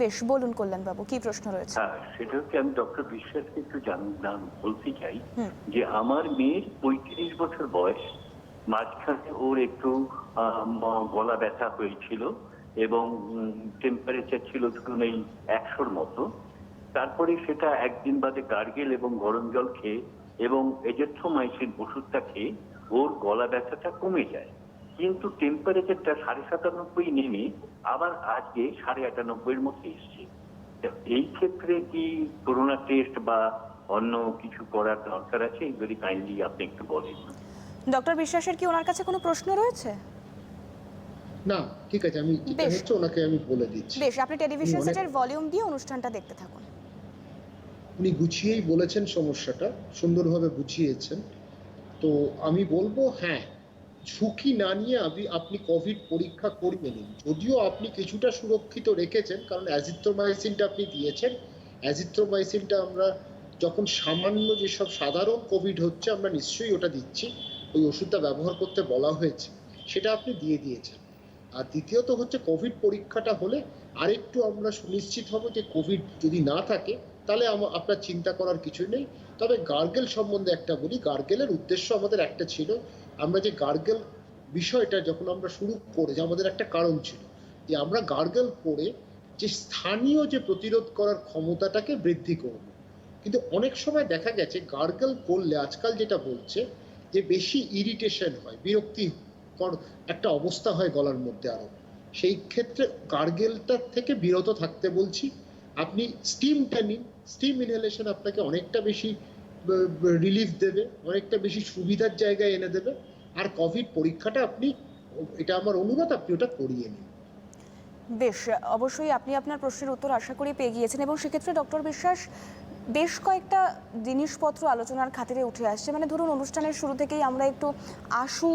বেশ, বলুন কল্যাণ বাবু, কি প্রশ্ন রয়েছে? হ্যাঁ, সেটা হচ্ছে আমি ডক্টর বিশ্বাসকে একটু বলতে চাই যে আমার মেয়ের 35 বছর বয়স, মাঝখানে ওর একটু গলা ব্যথা হয়েছিল এবং টেম্পারেচার ছিল ধরুন এই 100-র মতো। তারপরে সেটা একদিন বাদে গার্গেল এবং গরম জল খেয়ে এবং এজেথ্রোমাইসিন ওষুধটা খেয়ে ওর গলা ব্যথাটা কমে যায়, কিন্তু টেম্পারেচারটা 97.5 নেমে আবার আজকে 98.5-এর মধ্যে এসছে। এই ক্ষেত্রে কি করোনা টেস্ট বা অন্য কিছু করার দরকার আছে, এগুলি কাইন্ডলি আপনি একটু বলেন। ডক্টর বিশ্বাসের কি ওনার কাছে কোনো প্রশ্ন রয়েছে? না, ঠিক আছে, আমি যেটা বেশ। হচ্ছে ওনাকে আমি বলে দিচ্ছি। বেশ, আপনি টেলিভিশন উনি অনেক- সেটের ভলিউম দিয়ে অনুষ্ঠানটা দেখতে থাকুন। উনি গুছিয়েই বলেছেন সমস্যাটা, সুন্দরভাবে বুঝিয়েছেন। তো আমি বলবো হ্যাঁ, ঝুঁকি না নিয়ে আপনি কোভিড পরীক্ষা করিয়ে নিন। যদিও আপনি কিছুটা সুরক্ষিত রেখেছেন, কারণ অ্যাজিথ্রোমাইসিনটা আপনি দিয়েছেন। অ্যাজিথ্রোমাইসিনটা আমরা যখন সামান্য যেসব সাধারণ কোভিড হচ্ছে আমরা নিশ্চয়ই ওটা দিচ্ছি, ওই ওষুধটা ব্যবহার করতে বলা হয়েছে, সেটা আপনি দিয়ে দিয়েছেন। আর দ্বিতীয়ত হচ্ছে কোভিড পরীক্ষাটা হলে আরেকটু আমরা সুনিশ্চিত হব যে কোভিড যদি না থাকে তাহলে আপনার চিন্তা করার কিছুই নেই। তবে গার্গেল সম্বন্ধে একটা বলি, গার্গেলের উদ্দেশ্য আমাদের একটা ছিল, আমরা যে গার্গেল বিষয়টা যখন আমরা শুরু করে, যে আমাদের একটা কারণ ছিল যে আমরা গার্গেল করে যে স্থানীয় যে প্রতিরোধ করার ক্ষমতাটাকে বৃদ্ধি করব। কিন্তু অনেক সময় দেখা গেছে গার্গেল করলে আজকাল যেটা বলছে যে বেশি ইরিটেশন হয়, বিরক্তিকর একটা অবস্থা হয় গলার মধ্যে আরো। সেই ক্ষেত্রে গার্গেলটার থেকে বিরত থাকতে বলছি। আপনি স্টিমটা নিন, স্টিম ইনহেলেশন আপনাকে অনেকটা বেশি রিলিফ দেবে, অনেকটা বেশি সুবিধার জায়গায় এনে দেবে। আর কোভিড পরীক্ষাটা আপনি, এটা আমার অনুরোধ, আপনি ওটা করিয়ে নিন। বেশ, অবশ্যই আপনি আপনার প্রশ্নের উত্তর আশা করি পেয়ে গিয়েছেন, এবং সেক্ষেত্রে ডক্টর বিশ্বাস বেশ কয়েকটা জিনিসপত্র আলোচনার খাতিরে উঠে আসছে। মানে ধরুন, অনুষ্ঠানের শুরু থেকেই আমরা একটু আশু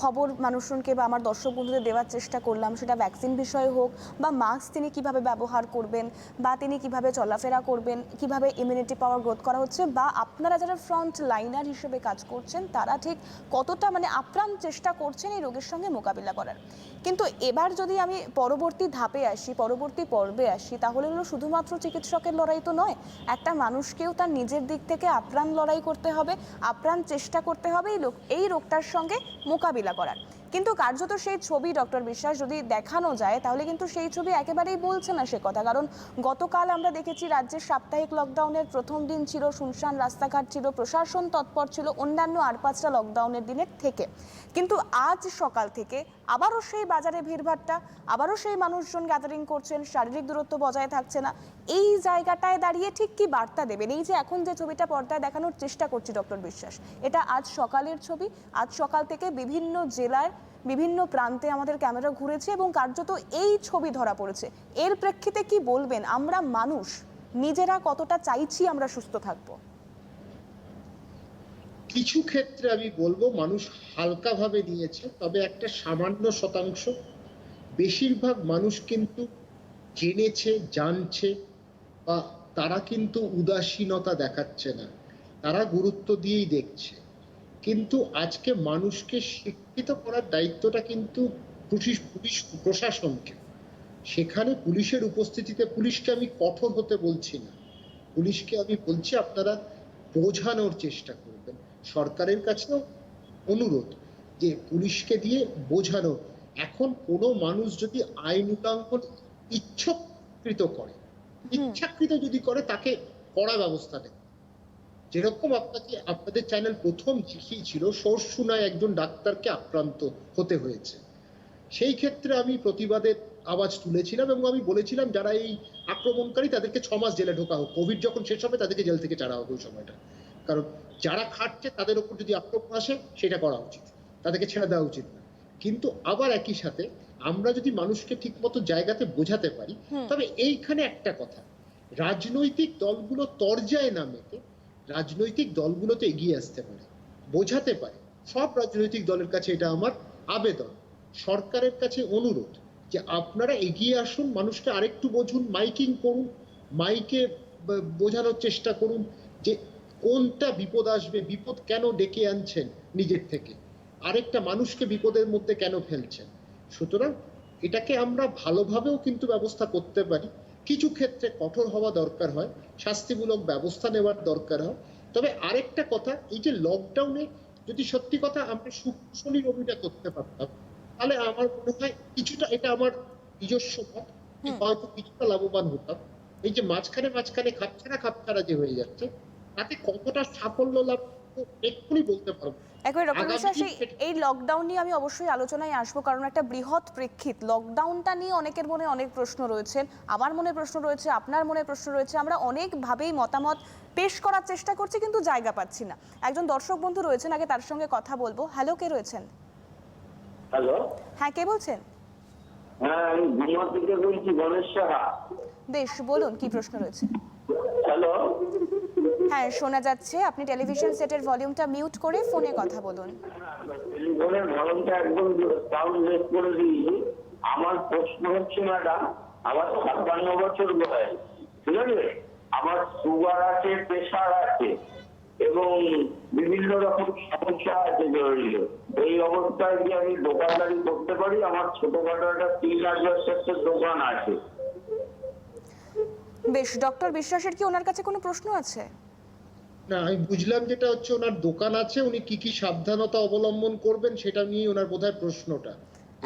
খবর মানুষজনকে বা আমার দর্শক বন্ধুদের দেওয়ার চেষ্টা করলাম, সেটা ভ্যাকসিন বিষয়ে হোক বা মাস্ক তিনি কিভাবে ব্যবহার করবেন বা তিনি কিভাবে চলাফেরা করবেন, কিভাবে ইমিউনিটি পাওয়ার গ্রোথ করা হচ্ছে, বা আপনারা যারা ফ্রন্ট লাইনার হিসেবে কাজ করছেন তারা ঠিক কতটা মানে আপ্রাণ চেষ্টা করছেন এই রোগের সঙ্গে মোকাবিলা করার। কিন্তু এবার যদি আমি পরবর্তী ধাপে আসি, পরবর্তী পর্বে আসি, তাহলে হলো শুধুমাত্র চিকিৎসকের লড়াই তো নয়, একটা মানুষকেও তার নিজের দিক থেকে আপ্রাণ লড়াই করতে হবে, আপ্রাণ চেষ্টা করতে হবে এই রোগটার সঙ্গে মোকাবিলা করার। কিন্তু কার্যত সেই ছবি ডক্টর বিশ্বাস যদি দেখানো যায়, তাহলে কিন্তু সেই ছবি একেবারেই বলছে না সে কথা। কারণ গতকাল আমরা দেখেছি রাজ্যের সাপ্তাহিক লকডাউনের প্রথম দিন ছিল, শুনশান রাস্তাঘাট ছিল, প্রশাসন তৎপর ছিল অন্যান্য আর 5টা লকডাউনের দিনের থেকে। কিন্তু আজ সকাল থেকে আবারও সেই বাজারে ভিড়ভাট্টা, আবারও সেই মানুষজন গ্যাদারিং করছেন, শারীরিক দূরত্ব বজায় থাকছে না। এই জায়গাটায় দাঁড়িয়ে ঠিক কি বার্তা দেবেন? এই যে এখন যে ছবিটা পর্দায় দেখানোর চেষ্টা করছি ডক্টর বিশ্বাস, এটা আজ সকালের ছবি। আজ সকাল থেকে বিভিন্ন জেলার বিভিন্ন প্রান্তে আমাদের ক্যামেরা ঘুরেছে এবং কার্যত এই ছবি ধরা পড়েছে। এর প্রেক্ষিতে কি বলবেন, আমরা মানুষ নিজেরা কতটা চাইছি আমরা সুস্থ থাকবো? কিছু ক্ষেত্রে আমি বলবো মানুষ হালকাভাবে নিয়েছে, তবে একটা সামান্য শতাংশ। বেশিরভাগ মানুষ কিন্তু জেনেছে, জানছে, বা তারা কিন্তু উদাসীনতা দেখাচ্ছে না, তারা গুরুত্ব দিয়েই দেখছে। কিন্তু আজকে মানুষকে শিক্ষিত করার দায়িত্বটা কিন্তু পুলিশ প্রশাসনকে। সেখানে পুলিশের উপস্থিতিতে, পুলিশকে আমি কঠোর হতে বলছি না, পুলিশকে আমি বলছি আপনারা বোঝানোর চেষ্টা করবেন। সরকারের কাছেও অনুরোধ যে পুলিশকে দিয়ে বোঝানো। এখন কোনো মানুষ যদি আইন উল্লঙ্ঘন ইচ্ছাকৃত যদি করে, তাকে কড়া ব্যবস্থা নেয়। যেরকম আপনাদের চ্যানেল প্রথম দেখিয়েছিল, সরসুনায় একজন ডাক্তারকে আক্রান্ত হতে হয়েছে। সেই ক্ষেত্রে আমি প্রতিবাদের আওয়াজ তুলেছিলাম এবং আমি বলেছিলাম যারা এই আক্রমণকারী তাদেরকে 6 মাস জেলে ঢোকা হোক, কোভিড যখন শেষ হবে তাদেরকে জেল থেকে ছাড়া হোক ওই সময়টা। কারণ যারা খাটছে তাদের উপর যদি আক্রমণ আসে সেটা করা উচিত, তাদেরকে ছেড়ে দেওয়া উচিত না। কিন্তু আবার একই সাথে আমরা যদি মানুষকে ঠিক মতো জায়গাতে বোঝাতে পারি, তবে এইখানে একটা কথা, রাজনৈতিক দলগুলো তরজায় না মেতে রাজনৈতিক দলগুলোতে এগিয়ে আসতে পারে, বোঝাতে পারে। সব রাজনৈতিক দলের কাছে এটা আমার আবেদন, সরকারের কাছে অনুরোধ যে আপনারা এগিয়ে আসুন, মানুষকে আরেকটু বুঝুন, মাইকিং করুন, মাইকে বোঝানোর চেষ্টা করুন যে কোনটা বিপদ আসবে, বিপদ কেন ডেকে আনছেন নিজের থেকে, আরেকটা মানুষকে বিপদের মধ্যে কেন ফেলছেন। সুতরাং এটাকে আমরা ভালোভাবেও কিন্তু ব্যবস্থা করতে পারি। কিছু ক্ষেত্রে কঠোর হওয়া দরকার হয়, শাস্তিমূলক ব্যবস্থা নেওয়ার দরকার হয়। তবে আরেকটা কথা, এই যে লকডাউনে যদি সত্যি কথা আমরা শনি রবিটা করতে পারতাম, তাহলে আমার মনে হয় কিছুটা, এটা আমার নিজস্ব মত, হয়তো কিছুটা লাভবান হতাম। এই যে মাঝখানে খাপছাড়া যে হয়ে যাচ্ছে, তাতে কতটা সাফল্য লাভ এক্ষুনি বলতে পারবো না। একবার ডক্টর আগামী বিশ্বাস দিন এই লকডাউন নিয়ে আমি অবশ্যই আলোচনায় আসবো, কারণ একটা বৃহৎ প্রেক্ষিত লকডাউনটা নিয়ে অনেকের মনে অনেক প্রশ্ন রয়েছে, আমার মনে প্রশ্ন রয়েছে, আপনার মনে প্রশ্ন রয়েছে, আমরা অনেকভাবেই মতামত পেশ করার চেষ্টা করছি কিন্তু জায়গা পাচ্ছি না। একজন দর্শক বন্ধু রয়েছেন, আগে তার সঙ্গে কথা বলবো। হ্যালো, কে রয়েছেন? হ্যালো, হ্যাঁ, কে বলছেন? হ্যাঁ আমি গুমা থেকে বলছি, গণেশ সাহা। বেশ, বলুন কি প্রশ্ন রয়েছে। হ্যালো, হ্যাঁ, শোনা যাচ্ছে। আপনি টেলিভিশন সেটের ভলিউমটা মিউট করে ফোনে কথা বলুন। টেলিফোনের ভলনটা একদম সাউন্ড রেস করে দিই। আমার প্রশ্ন হচ্ছে ম্যাডাম, আমার 57 বছর বয়স, ঠিক আছে? আমার সুগার আছে, প্রেশার আছে এবং বিভিন্ন রকম সমস্যা আছে জরুরি। এই অবস্থায় কি আমি দোকানদারি করতে পারি? আমার ছোটখাটো একটা 3,00,000 দোকান আছে। বেশ, ডক্টর বিশ্বাসের কি ওনার কাছে কোনো প্রশ্ন আছে? না, আমি বুঝলাম যেটা হচ্ছে ওনার দোকান আছে, উনি কি কি সাবধানতা অবলম্বন করবেন সেটা নিয়ে ওনার বোধহয় প্রশ্নটা,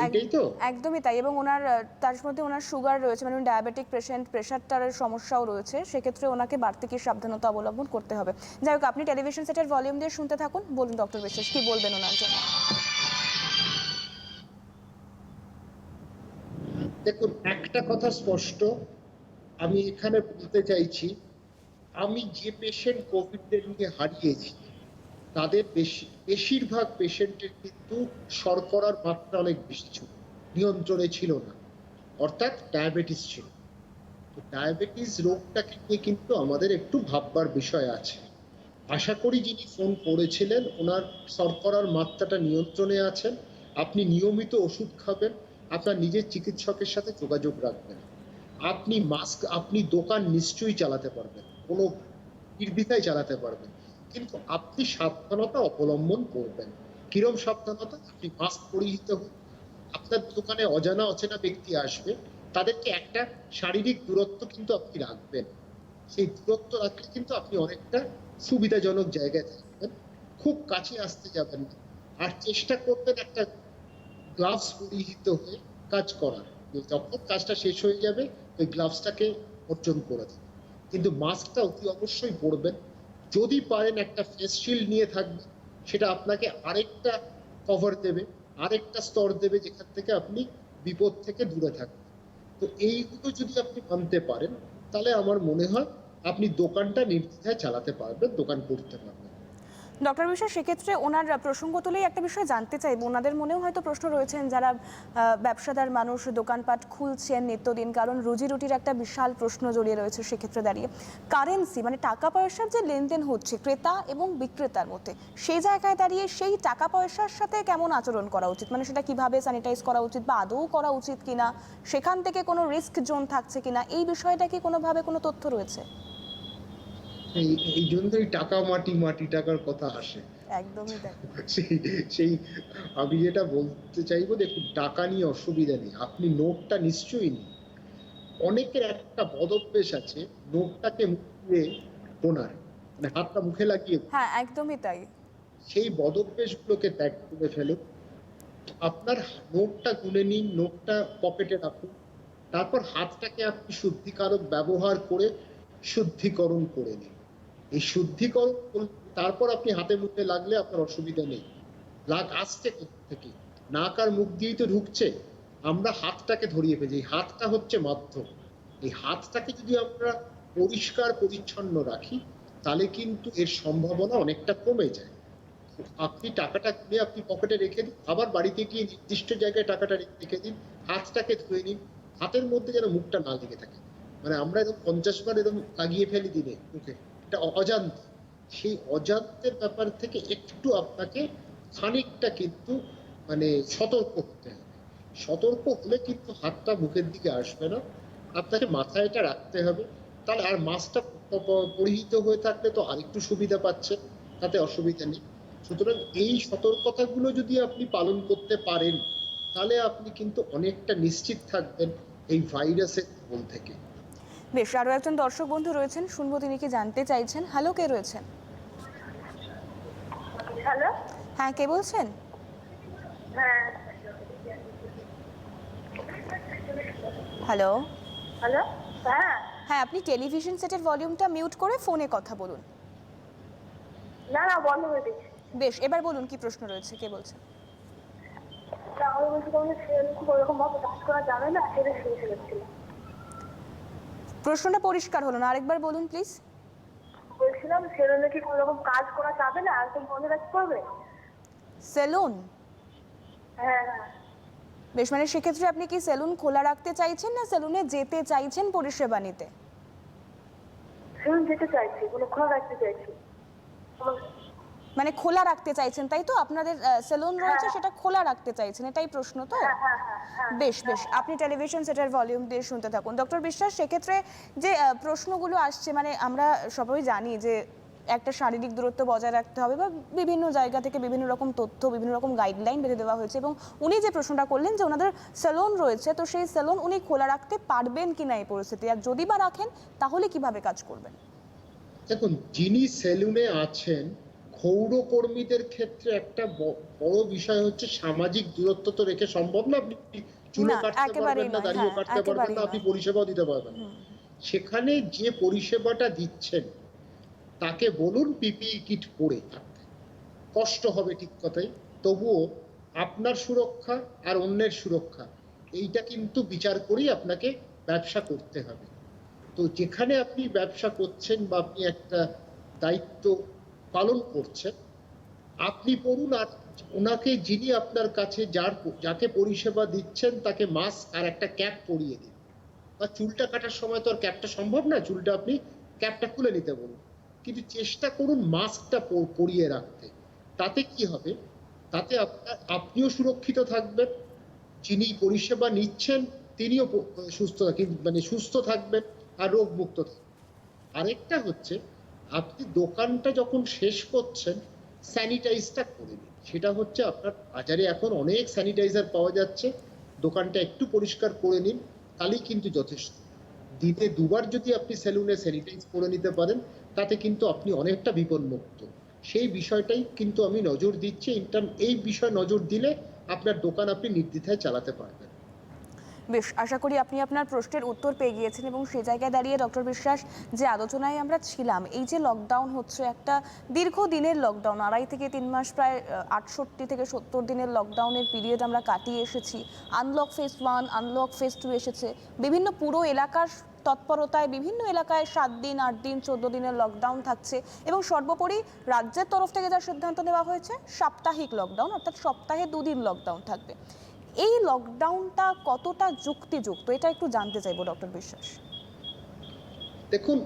এটাই তো? একদমই তাই। এবং ওনার তার মধ্যে ওনার সুগার রয়েছে, মানে উনি ডায়াবেটিক পেশেন্ট, প্রেশারটার সমস্যাও রয়েছে, সেক্ষেত্রে ওনাকে বাড়তি কি সাবধানতা অবলম্বন করতে হবে। যাই হোক, আপনি টেলিভিশন সেটের ভলিউম দিয়ে শুনতে থাকুন। বলুন ডক্টর বিশ্বাস, কি বলবেন ওনার জন্য। দেখুন, একটা কথা স্পষ্ট আমি এখানে বলতে চাইছি, আমি যে পেশেন্ট কোভিড নিয়ে হারিয়েছি তাদের বেশিরভাগ পেশেন্টের কিন্তু শর্করার মাত্রা অনেক বেশি ছিল, নিয়ন্ত্রণে ছিল না, অর্থাৎ ডায়াবেটিস ছিল। তো ডায়াবেটিস রোগটাকে নিয়ে কিন্তু আমাদের একটু ভাববার বিষয় আছে। আশা করি যিনি ফোন করেছিলেন ওনার শর্করার মাত্রাটা নিয়ন্ত্রণে আছেন। আপনি নিয়মিত ওষুধ খাবেন, আপনার নিজের চিকিৎসকের সাথে যোগাযোগ রাখবেন। আপনি দোকান নিশ্চয়ই চালাতে পারবেন, কোনো নির্দ্বিধায় চালাতে পারবেন, কিন্তু আপনি সাবধানতা অবলম্বন করবেন। কিরম সাবধানতা? আপনি মাস্ক পরিহিত হন, আপনার দোকানে অজানা অচেনা ব্যক্তি আসবে, তাদেরকে একটা শারীরিক দূরত্ব কিন্তু আপনি রাখবেন। সেই দূরত্ব রাখলে কিন্তু আপনি অনেকটা সুবিধাজনক জায়গায় থাকবেন, খুব কাছে আসতে যাবেন না। আর চেষ্টা করবেন একটা গ্লাভস পরিহিত হয়ে কাজ করার, যখন কাজটা শেষ হয়ে যাবে ওই গ্লাভসটাকে অর্জন করে দেবেন। কিন্তু মাস্কটা অতি অবশ্যই পরবেন। যদি পারেন একটা ফেস শিল্ড নিয়ে থাকবেন, সেটা আপনাকে আরেকটা কভার দেবে, আরেকটা স্তর দেবে যেখান থেকে আপনি বিপদ থেকে দূরে থাকবেন। তো এইগুলো যদি আপনি মানতে পারেন তাহলে আমার মনে হয় আপনি দোকানটা নির্দ্বিধায় চালাতে পারবেন, দোকান করতে পারবেন। ডক্টর বিশ্বাস, সেক্ষেত্রে ওনার প্রসঙ্গ তুলেই একটা বিষয় জানতে চাইব। ওনাদের মনেও হয়তো প্রশ্ন রয়েছেন, যারা ব্যবসাদার মানুষ, দোকানপাট খুলছেন নিত্যদিন, কারণ রুজি রুটির একটা বিশাল প্রশ্ন জড়িয়ে রয়েছে সেক্ষেত্রে দাঁড়িয়ে। কারেন্সি মানে টাকা পয়সার যে লেনদেন হচ্ছে ক্রেতা এবং বিক্রেতার মধ্যে, সেই জায়গায় দাঁড়িয়ে সেই টাকা পয়সার সাথে কেমন আচরণ করা উচিত, মানে সেটা কিভাবে স্যানিটাইজ করা উচিত বা আদৌ করা উচিত কিনা, সেখান থেকে কোনো রিস্ক জোন থাকছে কিনা, এই বিষয়টা কি কোনোভাবে কোনো তথ্য রয়েছে? এই জন্যই টাকা মাটি, মাটি টাকার কথা আসে। একদমই তাই। সেই আমি যেটা বলতে চাইবো, দেখুন টাকা নিয়ে অসুবিধা নেই, আপনি নোটটা নিশ্চয়ই নিন। অনেকের একটা বদঅভ্যেস আছে, নোটটাকে মুখে গোনার, মানে হাতটা মুখে লাগিয়ে, হ্যাঁ, একদমই তাই। সেই বদঅভ্যেসগুলোকে ত্যাগ করে ফেলুন। আপনার নোটটা গুনে নিন, নোটটা পকেটে রাখুন, তারপর হাতটাকে আপনি শুদ্ধিকারক ব্যবহার করে শুদ্ধিকরণ করে নিন। এই শুদ্ধিকরণ তারপর আপনি হাতে মুখে লাগলে আপনার অসুবিধা নেই। আসছে থেকে নাক আর মুখ দিয়েই তো ঢুকছে, আমরা হাতটাকে ধরিয়ে ফেলছি, হাতটা হচ্ছে মাধ্যম। এই হাতটাকে যদি আমরা পরিষ্কার পরিচ্ছন্ন রাখি তাহলে কিন্তু এর সম্ভাবনা অনেকটা কমে যায়। আপনি টাকাটা কিনে আপনি পকেটে রেখে দিন, আবার বাড়িতে গিয়ে নির্দিষ্ট জায়গায় টাকাটা রেখে দিন, হাতটাকে ধুয়ে নিন, হাতের মধ্যে যেন মুখটা না লেগে থাকে। মানে আমরা এরকম 50 বার এরকম লাগিয়ে ফেলি দিনে মুখে, এটা অজান্তে। সেই অজান্তের ব্যাপার থেকে একটু আপনাকে খানিকটা কিন্তু মানে সতর্ক হতে হবে। সতর্ক হলে কিন্তু হাতটা মুখের দিকে আসবে না, আপনাকে মাথায় এটা রাখতে হবে। তাহলে আর মাস্কটা পরিহিত হয়ে থাকলে তো আরেকটু সুবিধা পাচ্ছে, তাতে অসুবিধা নেই। সুতরাং এই সতর্কতাগুলো যদি আপনি পালন করতে পারেন তাহলে আপনি কিন্তু অনেকটা নিশ্চিত থাকবেন এই ভাইরাসের কবল থেকে। বেশ, আরো একজন দর্শক বন্ধু রয়েছেন, শুনবো তিনি কি জানতে চাইছেন। হ্যালো, কে রয়েছেন? হ্যালো, হ্যাঁ, কে বলছেন? হ্যাঁ হ্যালো। হ্যালো, হ্যাঁ হ্যাঁ, আপনি টেলিভিশন সেটের ভলিউমটা মিউট করে ফোনে কথা বলুন। না না বন্ধ করে দিচ্ছি। বেশ, এবার বলুন কি প্রশ্ন রয়েছে, কে বলছেন? তা আমি বলছি তোমাদের সেরকম খুব ওরকম ভাবে কাজ করা যাবে না, সেটা শুনতে যাচ্ছিল। প্রশ্নটা পরিষ্কার হলো না, আরেকবার বলুন প্লিজ। বলছিলাম সেরকম কি কোনো রকম কাজ করা যাবে না, একদম বন্ধ রাখতে হবে? সেলুন? হ্যাঁ হ্যাঁ। বেশ, মানে সেক্ষেত্রে আপনি কি সেলুন খোলা রাখতে চাইছেন না সেলুনে যেতে চাইছেন পরিষেবা নিতে? সেরকম যেতে চাইছি, কোনো খোলা রাখতে চাইছি। মানে খোলা রাখতে চাইছেন তাই তো? আপনাদের সেলুন রয়েছে সেটা খোলা রাখতে চাইছেন, এটাই প্রশ্ন তো? হ্যাঁ হ্যাঁ হ্যাঁ। বেশ বেশ, আপনি টেলিভিশন সেটার ভলিউম দিয়ে শুনতে থাকুন। ডক্টর বিশ্বাস, সেক্ষেত্রে যে প্রশ্নগুলো আসছে, মানে আমরা সবাই জানি যে একটা শারীরিক দূরত্ব বজায় রাখতে হবে বা বিভিন্ন জায়গা থেকে বিভিন্ন রকম তথ্য, বিভিন্ন রকম গাইডলাইন বেঁধে দেওয়া হয়েছে, এবং উনি যে প্রশ্নটা করলেন যে ওনাদের সেলুন রয়েছে, তো সেই সেলুন উনি খোলা রাখতে পারবেন কিনা এই পরিস্থিতি, আর যদি বা রাখেন তাহলে কিভাবে কাজ করবেন? দেখুন, যিনি সেলুনে আছেন ক্ষৌরকর্মীদের ক্ষেত্রে একটা বড় বিষয় হচ্ছে সামাজিক দূরত্ব তো রেখে সম্ভব না। আপনি চুলও না, কাটতে একেবারেই পারবেন না, নয়, দাড়িও হ্যাঁ, কাটতে পারবেন একেবারেই না, আপনি নয়। পরিষেবাও দিতে পারবেন না। সেখানে যে পরিষেবাটা দিচ্ছেন তাকে বলুন পিপিই কিট পরে থাকতে। কষ্ট হবে ঠিক কথাই, তবুও আপনার সুরক্ষা আর অন্যের সুরক্ষা এইটা কিন্তু বিচার করেই আপনাকে ব্যবসা করতে হবে। তো যেখানে আপনি ব্যবসা করছেন বা আপনি একটা দায়িত্ব পালন করছেন, আপনি পড়ুন, আর ওনাকে যিনি আপনার কাছে যাকে পরিষেবা দিচ্ছেন তাকে মাস্ক আর একটা ক্যাপ পরিয়ে দিন। বা চুলটা কাটার সময় তো আর ক্যাপটা সম্ভব না, চুলটা আপনি ক্যাপটা খুলে নিতে বলুন, কিন্তু চেষ্টা করুন মাস্কটা পরিয়ে রাখতে। তাতে কি হবে, তাতে আপনিও সুরক্ষিত থাকবেন, যিনি পরিষেবা নিচ্ছেন তিনিও সুস্থ থাকবেন আর রোগমুক্ত থাকবেন। আরেকটা হচ্ছে, আপনি দোকানটা যখন শেষ করছেন স্যানিটাইজটা করে নিন। সেটা হচ্ছে আপনার বাজারে এখন অনেক স্যানিটাইজার পাওয়া যাচ্ছে, দোকানটা একটু পরিষ্কার করে নিন, তাহলেই কিন্তু যথেষ্ট। দিনে দুবার যদি আপনি সেলুনে স্যানিটাইজ করে নিতে পারেন, তাতে কিন্তু আপনি অনেকটা বিপদমুক্ত। সেই বিষয়টাই কিন্তু আমি নজর দিচ্ছি। এই বিষয় নজর দিলে আপনার দোকান আপনি নির্দ্বিধায় চালাতে পারবেন। বেশ, আশা করি আপনি আপনার প্রশ্নের উত্তর পেয়ে গিয়েছেন, এবং সেই জায়গায় দাঁড়িয়ে ডক্টর বিশ্বাস, যে আলোচনায় আমরা ছিলাম, এই যে লকডাউন হচ্ছে একটা দীর্ঘদিনের লকডাউন, 2.5 থেকে 3 মাস, প্রায় 68 থেকে 70 দিনের লকডাউনের পিরিয়ড আমরা কাটিয়ে এসেছি। আনলক ফেজ 1, আনলক ফেজ 2 এসেছে, বিভিন্ন পুরো এলাকার তৎপরতায় বিভিন্ন এলাকায় 7 দিন, 8 দিন, 14 দিনের লকডাউন থাকছে, এবং সর্বোপরি রাজ্যের তরফ থেকে যা সিদ্ধান্ত নেওয়া হয়েছে সাপ্তাহিক লকডাউন, অর্থাৎ সপ্তাহে 2 দিন লকডাউন থাকবে। এই লকডাউনটা কতটা যুক্তিযুক্ত, এটা একটু জানতে চাইবো ডক্টর বিশ্বাস। দেখুন,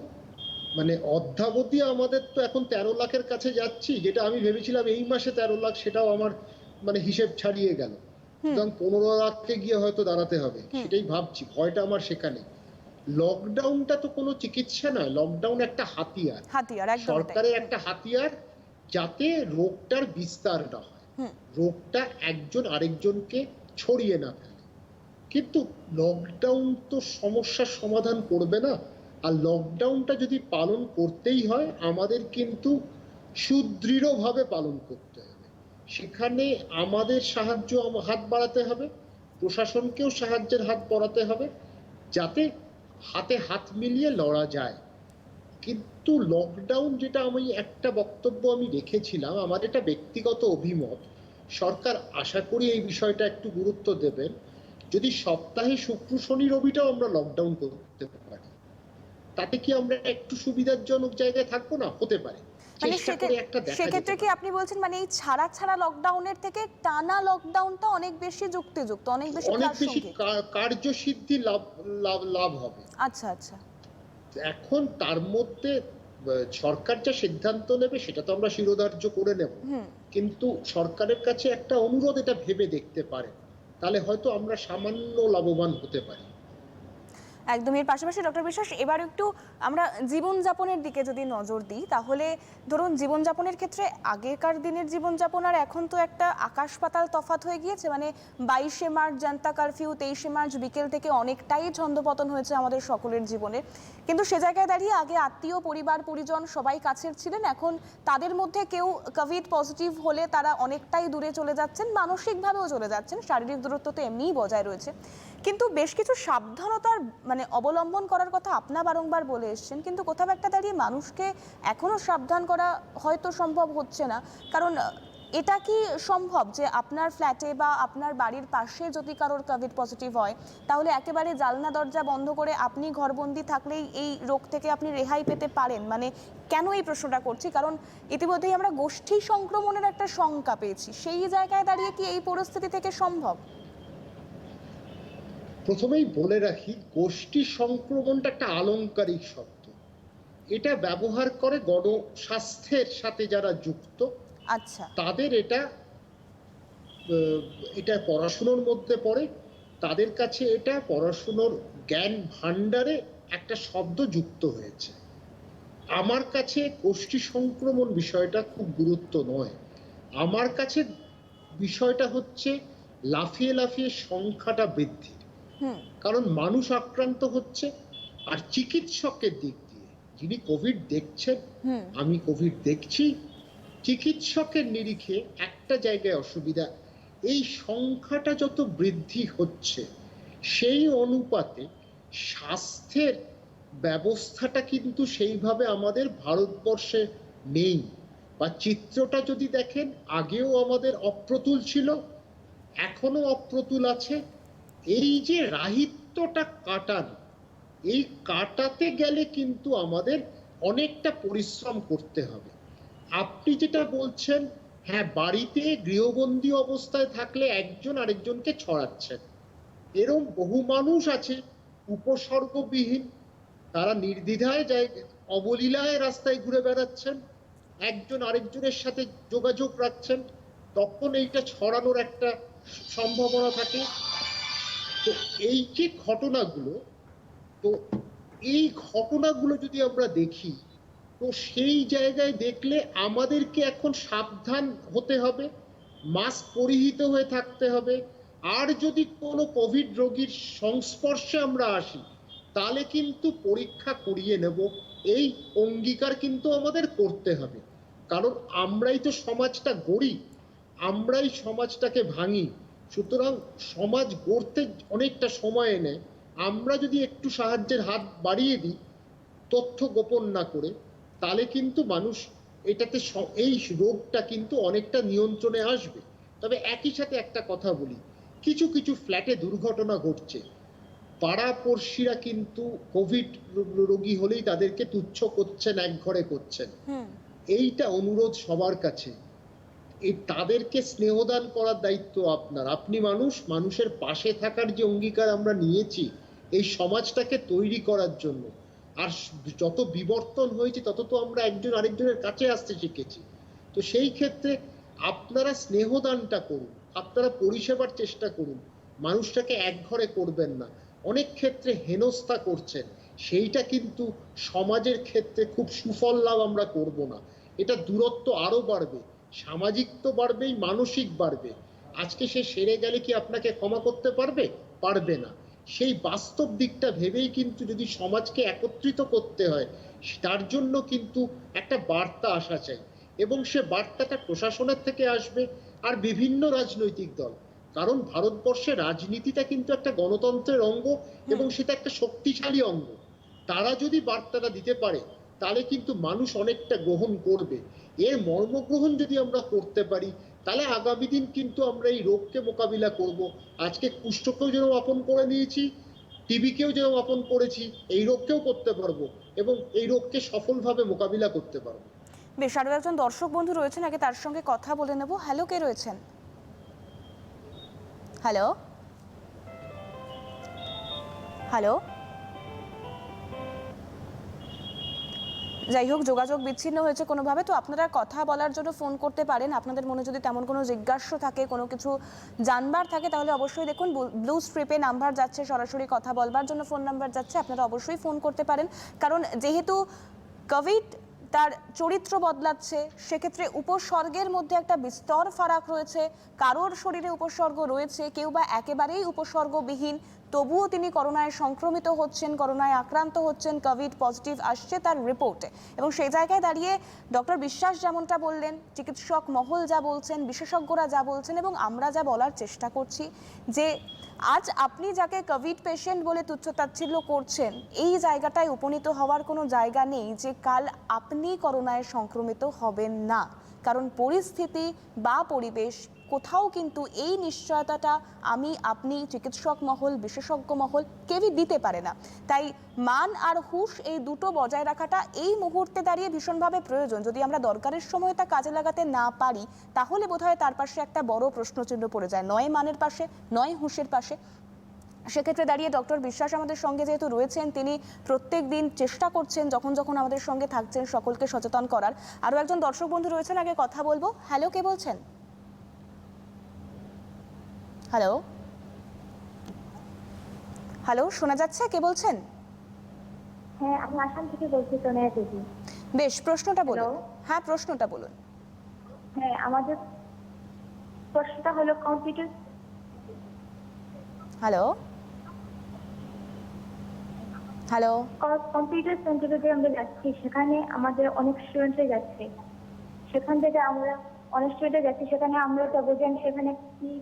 মানে অদ্যাবধি আমাদের তো এখন 13 লাখের কাছে যাচ্ছি, যেটা আমি ভেবেছিলাম এই মাসে 13 লাখ, সেটাও আমার মানে হিসেব ছাড়িয়ে গেল। সুতরাং 15 লাখে গিয়ে হয়তো দাঁড়াতে হবে, সেটাই ভাবছি। ভয়টা আমার সেখানে। লকডাউনটা তো কোনো চিকিৎসা নয়, লকডাউন একটা হাতিয়ার, একদম সরকারের একটা হাতিয়ার, যাতে রোগটার বিস্তার না হয়, রোগটা একজন আরেকজনকে ছড়িয়ে না ফেলে। কিন্তু লকডাউন তো সমস্যার সমাধান করবে না। আর লকডাউনটা যদি পালন করতেই হয়, আমাদের কিন্তু সুদৃঢ়ভাবে পালন করতে হবে। সেখানে আমাদের হাত বাড়াতে হবে, প্রশাসনকেও সাহায্যের হাত বাড়াতে হবে, যাতে হাতে হাত মিলিয়ে লড়া যায়। কিন্তু লকডাউন, যেটা আমি একটা বক্তব্য আমি রেখেছিলাম, আমার এটা ব্যক্তিগত অভিমত, সরকার আশা করি এই বিষয়টা একটু গুরুত্ব দেবেন। যদি সপ্তাহে শুক্র শনি রবিটাও আমরা লকডাউন করতে পারি, তাতে কি আমরা একটু সুবিধাজনক জায়গায় থাকবো না? হতে পারে। মানে সেক্ষেত্রে কি আপনি বলছেন, মানে এই ছাড়া লকডাউনের থেকে টানা লকডাউনটা অনেক বেশি যুক্তিযুক্ত, অনেক বেশি কার্যসিদ্ধি লাভ হবে। আচ্ছা আচ্ছা। এখন তার মধ্যে সরকার যা সিদ্ধান্ত নেবে সেটা তো আমরা শিরোধার্য করে নেব, কিন্তু সরকারের কাছে একটা অনুরোধ, এটা ভেবে দেখতে পারে, তাহলে হয়তো আমরা সামান্য লাভবান হতে পারি। একদম। এর পাশাপাশি ডক্টর বিশ্বাস, এবার একটু আমরা জীবনযাপনের দিকে যদি নজর দিই, তাহলে ধরুন জীবনযাপনের ক্ষেত্রে আগেকার দিনের জীবনযাপন আর এখন তো একটা আকাশ পাতাল তফাৎ হয়ে গিয়েছে। মানে 22শে মার্চ জনতা কারফিউ, 23শে মার্চ বিকেল থেকে অনেকটাই ছন্দপতন হয়েছে আমাদের সকলের জীবনে। কিন্তু সে জায়গায় দাঁড়িয়ে আগে আত্মীয়, পরিবার, পরিজন সবাই কাছের ছিলেন, এখন তাদের মধ্যে কেউ কোভিড পজিটিভ হলে তারা অনেকটাই দূরে চলে যাচ্ছেন, মানসিকভাবেও চলে যাচ্ছেন, শারীরিক দূরত্ব তো এমনিই বজায় রয়েছে। কিন্তু বেশ কিছু সাবধানতার মানে অবলম্বন করার কথা আপনা বারংবার বলে এসেছেন, কিন্তু কোথাও একটা দাঁড়িয়ে মানুষকে এখনো সাবধান করা হয়তো সম্ভব হচ্ছে না। কারণ এটা কি সম্ভব যে আপনার ফ্ল্যাটে বা আপনার বাড়ির পাশে যদি কারোর কোভিড পজিটিভ হয়, তাহলে একেবারে জানলা দরজা বন্ধ করে আপনি ঘরবন্দি থাকলেই এই রোগ থেকে আপনি রেহাই পেতে পারেন? মানে কেন এই প্রশ্নটা করছি, কারণ ইতিমধ্যেই আমরা গোষ্ঠী সংক্রমণের একটা শঙ্কা পেয়েছি। সেই জায়গায় দাঁড়িয়ে কি এই পরিস্থিতি থেকে সম্ভব? প্রথমেই বলে রাখি, গোষ্ঠী সংক্রমণটা একটা আলংকারিক শব্দ। এটা ব্যবহার করে গণস্বাস্থ্যের সাথে যারা যুক্ত, আচ্ছা, তাদের এটা পড়াশুনোর মধ্যে পড়ে, তাদের কাছে এটা পড়াশুনোর জ্ঞান ভাণ্ডারে একটা শব্দ যুক্ত হয়েছে। আমার কাছে গোষ্ঠী সংক্রমণ বিষয়টা খুব গুরুত্ব নয়। আমার কাছে বিষয়টা হচ্ছে লাফিয়ে লাফিয়ে সংখ্যাটা বৃদ্ধি। কারণ মানুষ আক্রান্ত হচ্ছে, আর চিকিৎসকের দিক দিয়ে যিনি কোভিড দেখছেন, আমি কোভিড দেখছি, চিকিৎসকের নিরিখে একটা জায়গায় অসুবিধা, এই সংখ্যাটা যত বৃদ্ধি হচ্ছে সেই অনুপাতে স্বাস্থ্যের ব্যবস্থাটা কিন্তু সেইভাবে আমাদের ভারতবর্ষে নেই। বা চিত্রটা যদি দেখেন, আগেও আমাদের অপ্রতুল ছিল, এখনো অপ্রতুল আছে। এই যে রাহিত্যটা কাটানো, এই কাটাতে গেলে কিন্তু আমাদের অনেকটা পরিশ্রম করতে হবে। আপনি যেটা বলছেন, হ্যাঁ, বাড়িতে গৃহবন্দী অবস্থায় থাকলে একজন আরেকজনকে ছড়াচ্ছেন, এরকম বহু মানুষ আছে উপসর্গবিহীন, তারা নির্দ্বিধায় অবলীলায় রাস্তায় ঘুরে বেড়াচ্ছেন, একজন আরেকজনের সাথে যোগাযোগ রাখছেন, তখন এইটা ছড়ানোর একটা সম্ভাবনা থাকে। তো এই যে ঘটনাগুলো, তো এই ঘটনাগুলো যদি আমরা দেখি, তো সেই জায়গায় দেখলে আমাদেরকে এখন সাবধান হতে হবে, মাস্ক পরিহিত হয়ে থাকতে হবে। আর যদি কোনো কোভিড রোগীর সংস্পর্শে আমরা আসি, তাহলে কিন্তু পরীক্ষা করিয়ে নেব, এই অঙ্গীকার কিন্তু আমাদের করতে হবে। কারণ আমরাই তো সমাজটা গড়ি, আমরাই সমাজটাকে ভাঙি। সুতরাং সমাজ গড়তে অনেকটা সময় নেয়। আমরা যদি একটু সাহায্যের হাত বাড়িয়ে দিই, তথ্য গোপন না করে, তাহলে কিন্তু মানুষ এটাতে এই রোগটা কিন্তু অনেকটা নিয়ন্ত্রণে আসবে। তবে একই সাথে একটা কথা বলি, কিছু কিছু ফ্ল্যাটে দুর্ঘটনা ঘটছে, পাড়াপড়শিরা কিন্তু কোভিড রোগী হলেই তাদেরকে তুচ্ছ করছেন, এক ঘরে করছেন। এইটা অনুরোধ সবার কাছে, এই তাদেরকে স্নেহদান করার দায়িত্ব আপনার। আপনি মানুষ, মানুষের পাশে থাকার যে অঙ্গীকার আমরা নিয়েছি এই সমাজটাকে তৈরি করার জন্য, আর যত বিবর্তন হয়েছে তত তো আমরা একজন আরেকজনের কাছে আসতে শিখেছি। তো সেই ক্ষেত্রে আপনারা স্নেহদানটা করুন, আপনারা পরিষেবার চেষ্টা করুন, মানুষটাকে এক ঘরে করবেন না। অনেক ক্ষেত্রে হেনস্থা করছেন, সেইটা কিন্তু সমাজের ক্ষেত্রে খুব সুফল লাভ আমরা করব না। এটা দূরত্ব আরো বাড়বে, সামাজিক তো বাড়বেই, মানসিক বাড়বে। আজকে সে সেরে গেলে কি আপনাকে ক্ষমা করতে পারবে? পারবে না। সেই বাস্তব দিকটা ভেবেই কিন্তু যদি সমাজকে একত্রিত করতে হয়, তার জন্য কিন্তু একটা বার্তা আসা চাই, এবং সে বার্তাটা প্রশাসনের থেকে আসবে আর বিভিন্ন রাজনৈতিক দল। কারণ ভারতবর্ষে রাজনীতিটা কিন্তু একটা গণতন্ত্রের অঙ্গ, এবং সেটা একটা শক্তিশালী অঙ্গ। তারা যদি বার্তাটা দিতে পারে, তাহলে কিন্তু মানুষ অনেকটা গ্রহণ করবে। এর মর্মগ্রহণ যদি আমরা করতে পারি, তাহলে আগামী দিন কিন্তু আমরা এই রোগকে মোকাবিলা করব। আজকে কুষ্ঠকেও যেরকম আপন করে নিয়েছি, টিবিকেও যেরকম আপন করেছি, এই রোগকেও করতে পারবো, এবং এই রোগকে সফলভাবে মোকাবিলা করতে পারবো। বেশ, আরো একজন দর্শক বন্ধু রয়েছেন, আগে তার সঙ্গে কথা বলে নেব। হ্যালো, কে রয়েছেন? হ্যালো হ্যালো যাই হোক, যোগাযোগ বিচ্ছিন্ন হয়েছে কোনোভাবে। তো আপনারা কথা বলার জন্য ফোন করতে পারেন। আপনাদের মনে যদি তেমন কোনো জিজ্ঞাসা থাকে, কোনো কিছু জানবার থাকে, তাহলে অবশ্যই দেখুন ব্লু স্ট্রিপে নাম্বার যাচ্ছে, সরাসরি কথা বলবার জন্য ফোন নাম্বার যাচ্ছে, আপনারা অবশ্যই ফোন করতে পারেন। কারণ যেহেতু কোভিড তার চরিত্র বদলাচ্ছে, সেক্ষেত্রে উপসর্গের মধ্যে একটা বিস্তর ফারাক রয়েছে। কারোর শরীরে উপসর্গ রয়েছে, কেউ বা একেবারেই উপসর্গবিহীন, তবুও তিনি করোনায় সংক্রমিত হচ্ছেন, করোনায় আক্রান্ত হচ্ছেন, কোভিড পজিটিভ আসছে তার রিপোর্টে। এবং সেই জায়গায় দাঁড়িয়ে ডক্টর বিশ্বাস যেমনটা বললেন, চিকিৎসক মহল যা বলছেন, বিশেষজ্ঞরা যা বলছেন এবং আমরা যা বলার চেষ্টা করছি যে আজ আপনি যাকে কোভিড পেশেন্ট বলে তুচ্ছতাচ্ছিল্য করছেন, এই জায়গাটায় উপনীত হওয়ার কোনো জায়গা নেই যে কাল আপনি করোনায় সংক্রমিত হবেন না। কারণ পরিস্থিতি বা পরিবেশ কোথাও কিন্তু এই নিশ্চয়তাটা আমি, আপনি, চিকিৎসক মহল, বিশেষজ্ঞ মহল কেউই দিতে পারে না। তাই মান আর হুঁশ এই দুটো বজায় রাখাটা এই মুহূর্তে দাঁড়িয়ে ভীষণভাবে প্রয়োজন। যদি আমরা দরকারের সময় তা কাজে লাগাতে না পারি, তাহলে বোধহয় তার পাশে একটা বড় প্রশ্নচিহ্ন পড়ে যায়, নয় মানের পাশে, নয় হুঁশের পাশে। সেক্ষেত্রে দাঁড়িয়ে ডক্টর বিশ্বাস আমাদের সঙ্গে যেহেতু রয়েছেন, তিনি প্রত্যেক দিন চেষ্টা করছেন যখন যখন আমাদের সঙ্গে থাকছেন সকলকে সচেতন করার। আরও একজন দর্শক বন্ধু রয়েছেন, আগে কথা বলবো। হ্যালো, কে বলছেন? হ্যালো হ্যালো, শোনা যাচ্ছে? কে বলছেন? হ্যাঁ, আমি আসাম থেকে বলছি, সোনিয়া দেবী। বেশ, প্রশ্নটা বলুন। হ্যালো। হ্যাঁ, প্রশ্নটা বলুন। হ্যাঁ, আমাদের প্রশ্নটা হলো কম্পিউটার। হ্যালো হ্যালো কম্পিউটার সেন্টারে যে আমরা যাচ্ছি, সেখানে আমাদের অনেক স্টুডেন্টরা যাচ্ছে। সেখান থেকে আমরা অনেক স্টুডেন্টরা যাচ্ছি, সেখানে আমরা তো বোঝেন সেখানে কি।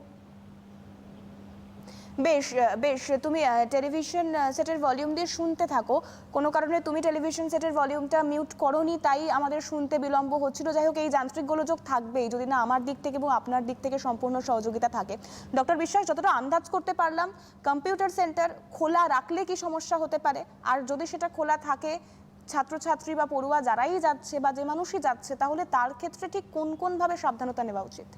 বেশ বেশ, তুমি টেলিভিশন সেটের ভলিউম দিয়ে শুনতে থাকো। কোনো কারণে তুমি টেলিভিশন সেটের ভলিউমটা মিউট করোনি, তাই আমাদের শুনতে বিলম্ব হচ্ছিল। যাই হোক, এই যান্ত্রিক গোলযোগ থাকবেই যদি না আমার দিক থেকে এবং আপনার দিক থেকে সম্পূর্ণ সহযোগিতা থাকে। ডক্টর বিশ্বাস, যতটা আন্দাজ করতে পারলাম, কম্পিউটার সেন্টার খোলা রাখলে কি সমস্যা হতে পারে? আর যদি সেটা খোলা থাকে, ছাত্রছাত্রী বা পড়ুয়া যারাই যাচ্ছে বা যে মানুষই যাচ্ছে, তাহলে তার ক্ষেত্রে ঠিক কোন কোনভাবে সাবধানতা নেওয়া উচিত?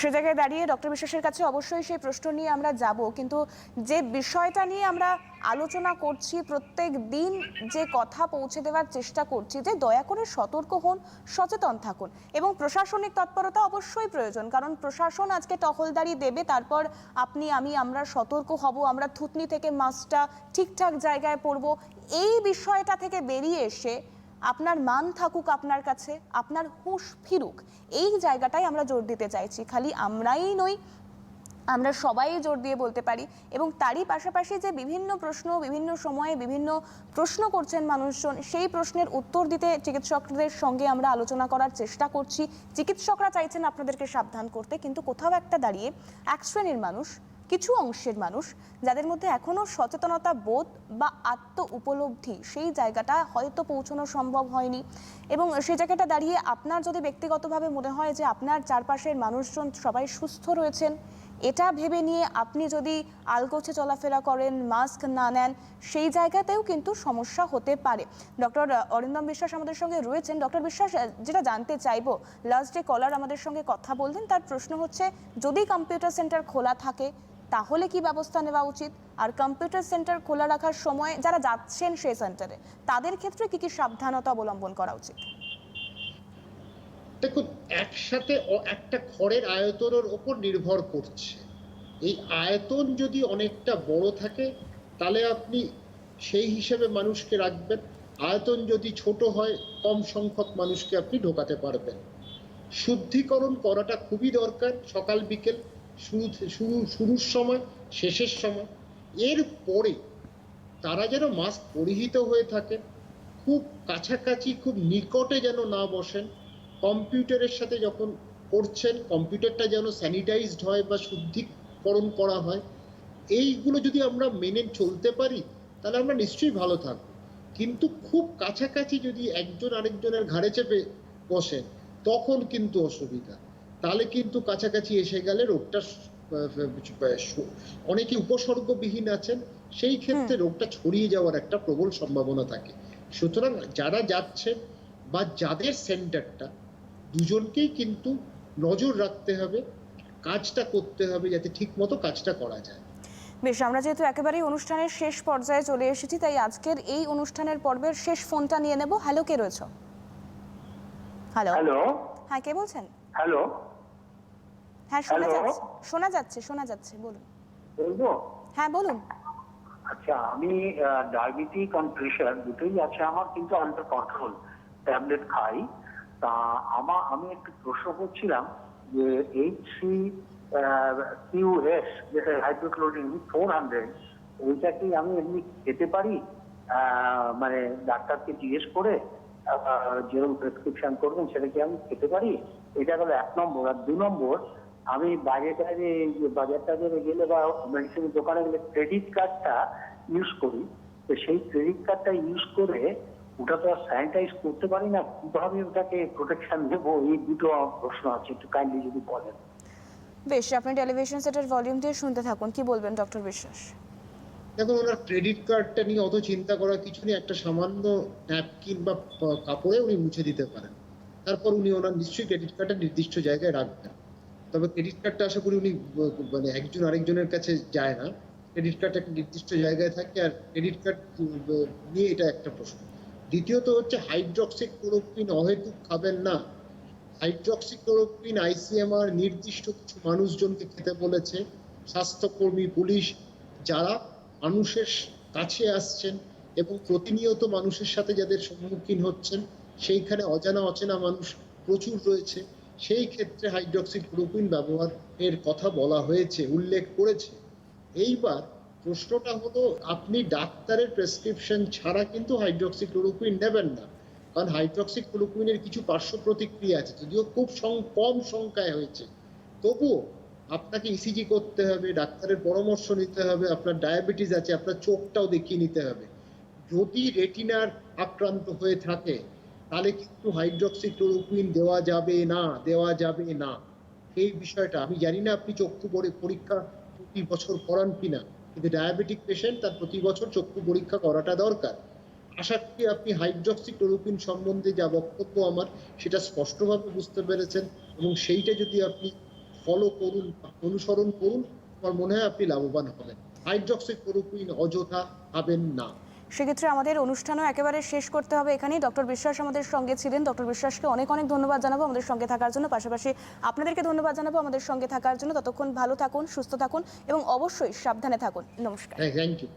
সে জায়গায় দাঁড়িয়ে ডক্টর বিশ্বাসের কাছে অবশ্যই সেই প্রশ্ন নিয়ে আমরা যাব, কিন্তু যে বিষয়টা নিয়ে আমরা আলোচনা করছি, প্রত্যেক দিন যে কথা পৌঁছে দেওয়ার চেষ্টা করছি যে দয়া করে সতর্ক হন, সচেতন থাকুন এবং প্রশাসনিক তৎপরতা অবশ্যই প্রয়োজন। কারণ প্রশাসন আজকে টহলদারি দেবে, তারপর আপনি, আমি, আমরা সতর্ক হব, আমরা থুতনি থেকে মাছটা ঠিকঠাক জায়গায় পড়ব। এই বিষয়টা থেকে বেরিয়ে এসে আপনার মান থাকুক আপনার কাছে, আপনার হুঁশ ফিরুক, এই জায়গাটাই আমরা জোর দিতে চাইছি। খালি আমরাই নই, আমরা সবাই জোর দিয়ে বলতে পারি। এবং তারই পাশাপাশি যে বিভিন্ন প্রশ্ন বিভিন্ন সময়ে বিভিন্ন প্রশ্ন করছেন মানুষজন, সেই প্রশ্নের উত্তর দিতে চিকিৎসকদের সঙ্গে আমরা আলোচনা করার চেষ্টা করছি। চিকিৎসকরা চাইছেন আপনাদেরকে সাবধান করতে, কিন্তু কোথাও একটা দাঁড়িয়ে এক শ্রেণীর মানুষ, কিছু অংশের মানুষ যাদের মধ্যে এখনো সচেতনতা বোধ বা আত্ম উপলব্ধি, সেই জায়গাটা হয়তো পৌঁছানো সম্ভব হয়নি। এবং সেই জায়গাটা দাঁড়িয়ে আপনার যদি ব্যক্তিগতভাবে মনে হয় যে আপনার চারপাশের মানুষজন সবাই সুস্থ রয়েছেন, এটা ভেবে নিয়ে আপনি যদি আলগোছে চলাফেরা করেন, মাস্ক না নেন, সেই জায়গাতেও কিন্তু সমস্যা হতে পারে। ডক্টর অরিন্দম বিশ্বাস আমাদের সঙ্গে রয়েছেন। ডক্টর বিশ্বাস, যেটা জানতে চাইবো, লাস্ট ডে কলার আমাদের সঙ্গে কথা বললেন, তার প্রশ্ন হচ্ছে যদি কম্পিউটার সেন্টার খোলা থাকে তাহলে কি ব্যবস্থা নেওয়া উচিত, আর কম্পিউটার সেন্টার খোলা রাখার সময় যারা যাচ্ছেন সেই সেন্টারে তাদের ক্ষেত্রে কি কি সাবধানতা অবলম্বন করা উচিত? দেখুন, একসাথে একটা ঘরের আয়তনের ওপর নির্ভর করছে। এই আয়তন যদি অনেকটা বড় থাকে তাহলে আপনি সেই হিসেবে মানুষকে রাখবেন। আয়তন যদি ছোট হয়, কম সংখ্যক মানুষকে আপনি ঢোকাতে পারবেন। শুদ্ধিকরণ করাটা খুবই দরকার, সকাল বিকেল, শুরুর সময়, শেষের সময়। এর পরে তারা যেন মাস্ক পরিহিত হয়ে থাকে, খুব কাছাকাছি, খুব নিকটে যেন না বসেন। কম্পিউটারের সাথে যখন করছেন, কম্পিউটারটা যেন স্যানিটাইজড হয় বা শুদ্ধিকরণ করা হয়। এইগুলো যদি আমরা মেনে চলতে পারি তাহলে আমরা নিশ্চয়ই ভালো থাকবো। কিন্তু খুব কাছাকাছি যদি একজন আরেকজনের ঘাড়ে চেপে বসেন, তখন কিন্তু অসুবিধা। তাহলে কিন্তু কাছাকাছি এসে গেলে রোগটা, অনেকে উপসর্গবিহীন আছেন, সেই ক্ষেত্রে রোগটা ছড়িয়ে যাওয়ার একটা প্রবল সম্ভাবনা থাকে। সুতরাং যারা যাচ্ছে বা যাদের সেন্টারটা, দুজনকেই কিন্তু নজর রাখতে হবে, কাজটা করতে হবে যাতে ঠিক মতো কাজটা করা যায়। বেশ, আমরা যেহেতু একেবারেই অনুষ্ঠানের শেষ পর্যায়ে চলে এসেছি, তাই আজকের এই অনুষ্ঠানের পর্বের শেষ ফোনটা নিয়ে নেব। হ্যালো, কে রয়েছে? হ্যালো হ্যালো, হ্যাঁ, কে বলছেন? হ্যালো, হ্যাঁ, শোনা Hello? যাচ্ছে, শোনা যাচ্ছে, শোনা যাচ্ছে, বলুন। বলবো? হ্যাঁ, বলুন। আচ্ছা, আমি ডায়াবেটিক আর প্রেশার দুটোই আছে আমার, কিন্তু আন্ডার কন্ট্রোল, ট্যাবলেট খাই। তা আমি একটু প্রশ্ন করছিলাম যে HCQS যেটা হাইড্রোক্লোরিন 400 ওইটা কি আমি এমনি খেতে পারি? মানে ডাক্তারকে জিজ্ঞেস করে যেরকম প্রেসক্রিপশন করবেন সেটা কি আমি খেতে পারি? এটা হলো 1 নম্বর। আর 2 নম্বর, আমি বাজারে গেলে বা মেডিসিনের দোকানে গেলে ক্রেডিট কার্ডটা ইউজ করি, তো সেই ক্রেডিট কার্ডটা ইউজ করে ওটা তো আর স্যানিটাইজ করতে পারি না, কিভাবে ওটাকে প্রোটেকশন দেবো? এই দুটো আমার প্রশ্ন আছে, একটু কাইন্ডলি যদি বলেন। বেশ, আপনি টেলিভিশন সেটের ভলিউম দিয়ে শুনতে থাকুন। কি বলবেন ডক্টর বিশ্বাস? দেখুন, ওনার ক্রেডিট কার্ডটা নিয়ে অত চিন্তা করার কিছু নেই। একটা সামান্য ন্যাপকিন বা কাপড়ে উনি মুছে দিতে পারেন, তারপর উনি ওনার নিশ্চয়ই ক্রেডিট কার্ডটা নির্দিষ্ট জায়গায় রাখবেন। তবে ক্রেডিট কার্ডটা আশা করি উনি মানে একজন আরেকজনের কাছে যায় না, ক্রেডিট কার্ড একটা নির্দিষ্ট জায়গায় থাকে। আর ক্রেডিট কার্ড নিয়ে এটা একটা প্রশ্ন। দ্বিতীয়ত হচ্ছে হাইড্রক্সিক্লোরোকুইন অহেতুক খাবেন না। হাইড্রক্সিক্লোরোকুইন ICMR নির্দিষ্ট কিছু মানুষজনকে খেতে বলেছে, স্বাস্থ্যকর্মী, পুলিশ, যারা মানুষের কাছে আসছেন এবং প্রতিনিয়ত মানুষের সাথে যাদের সম্মুখীন হচ্ছেন, সেইখানে অজানা অচেনা মানুষ প্রচুর রয়েছে। সেই ক্ষেত্রে হাইড্রক্সিক্লোরোকুইন ব্যবহারের কথা বলা হয়েছে, উল্লেখ করেছে। এইবার প্রশ্নটা হলো, আপনি ডাক্তারের প্রেসক্রিপশন ছাড়া কিন্তু হাইড্রক্সিক্লোরোকুইন নেবেন না, কারণ হাইড্রক্সিক্লোরোকুইনের কিছু পার্শ্ব প্রতিক্রিয়া আছে, যদিও খুব কম সংখ্যায় হয়েছে। তবুও আপনাকে ECG করতে হবে, ডাক্তারের পরামর্শ নিতে হবে, আপনার ডায়াবেটিস আছে, আপনার চোখটাও দেখিয়ে নিতে হবে। যদি রেটিনার আক্রান্ত হয়ে থাকে তাহলে কিন্তু হাইড্রক্সিক্লোরোকুইন দেওয়া যাবে না। এই বিষয়টা আমি জানি না আপনি চক্ষু পরীক্ষা প্রতি বছর করান কিনা, কিন্তু ডায়াবেটিক পেশেন্ট তার প্রতি বছর চক্ষু পরীক্ষা করাটা দরকার। আশা করি আপনি হাইড্রক্সিক্লোরোকুইন সম্বন্ধে যা বক্তব্য আমার সেটা স্পষ্টভাবে বুঝতে পেরেছেন, এবং সেইটা যদি আপনি ফলো করুন, অনুসরণ করুন, আমার মনে হয় আপনি লাভবান হবেন। হাইড্রক্সিক্লোরোকুইন অযথা খাবেন না। সেক্ষেত্রে আমাদের অনুষ্ঠানও একেবারে শেষ করতে হবে এখানেই। ডক্টর বিশ্বাস আমাদের সঙ্গে ছিলেন। ডক্টর বিশ্বাসকে অনেক ধন্যবাদ জানাবো আমাদের সঙ্গে থাকার জন্য। পাশাপাশি আপনাদেরকে ধন্যবাদ জানাবো আমাদের সঙ্গে থাকার জন্য। ততক্ষণ ভালো থাকুন, সুস্থ থাকুন এবং অবশ্যই সাবধানে থাকুন। নমস্কার। Thank you.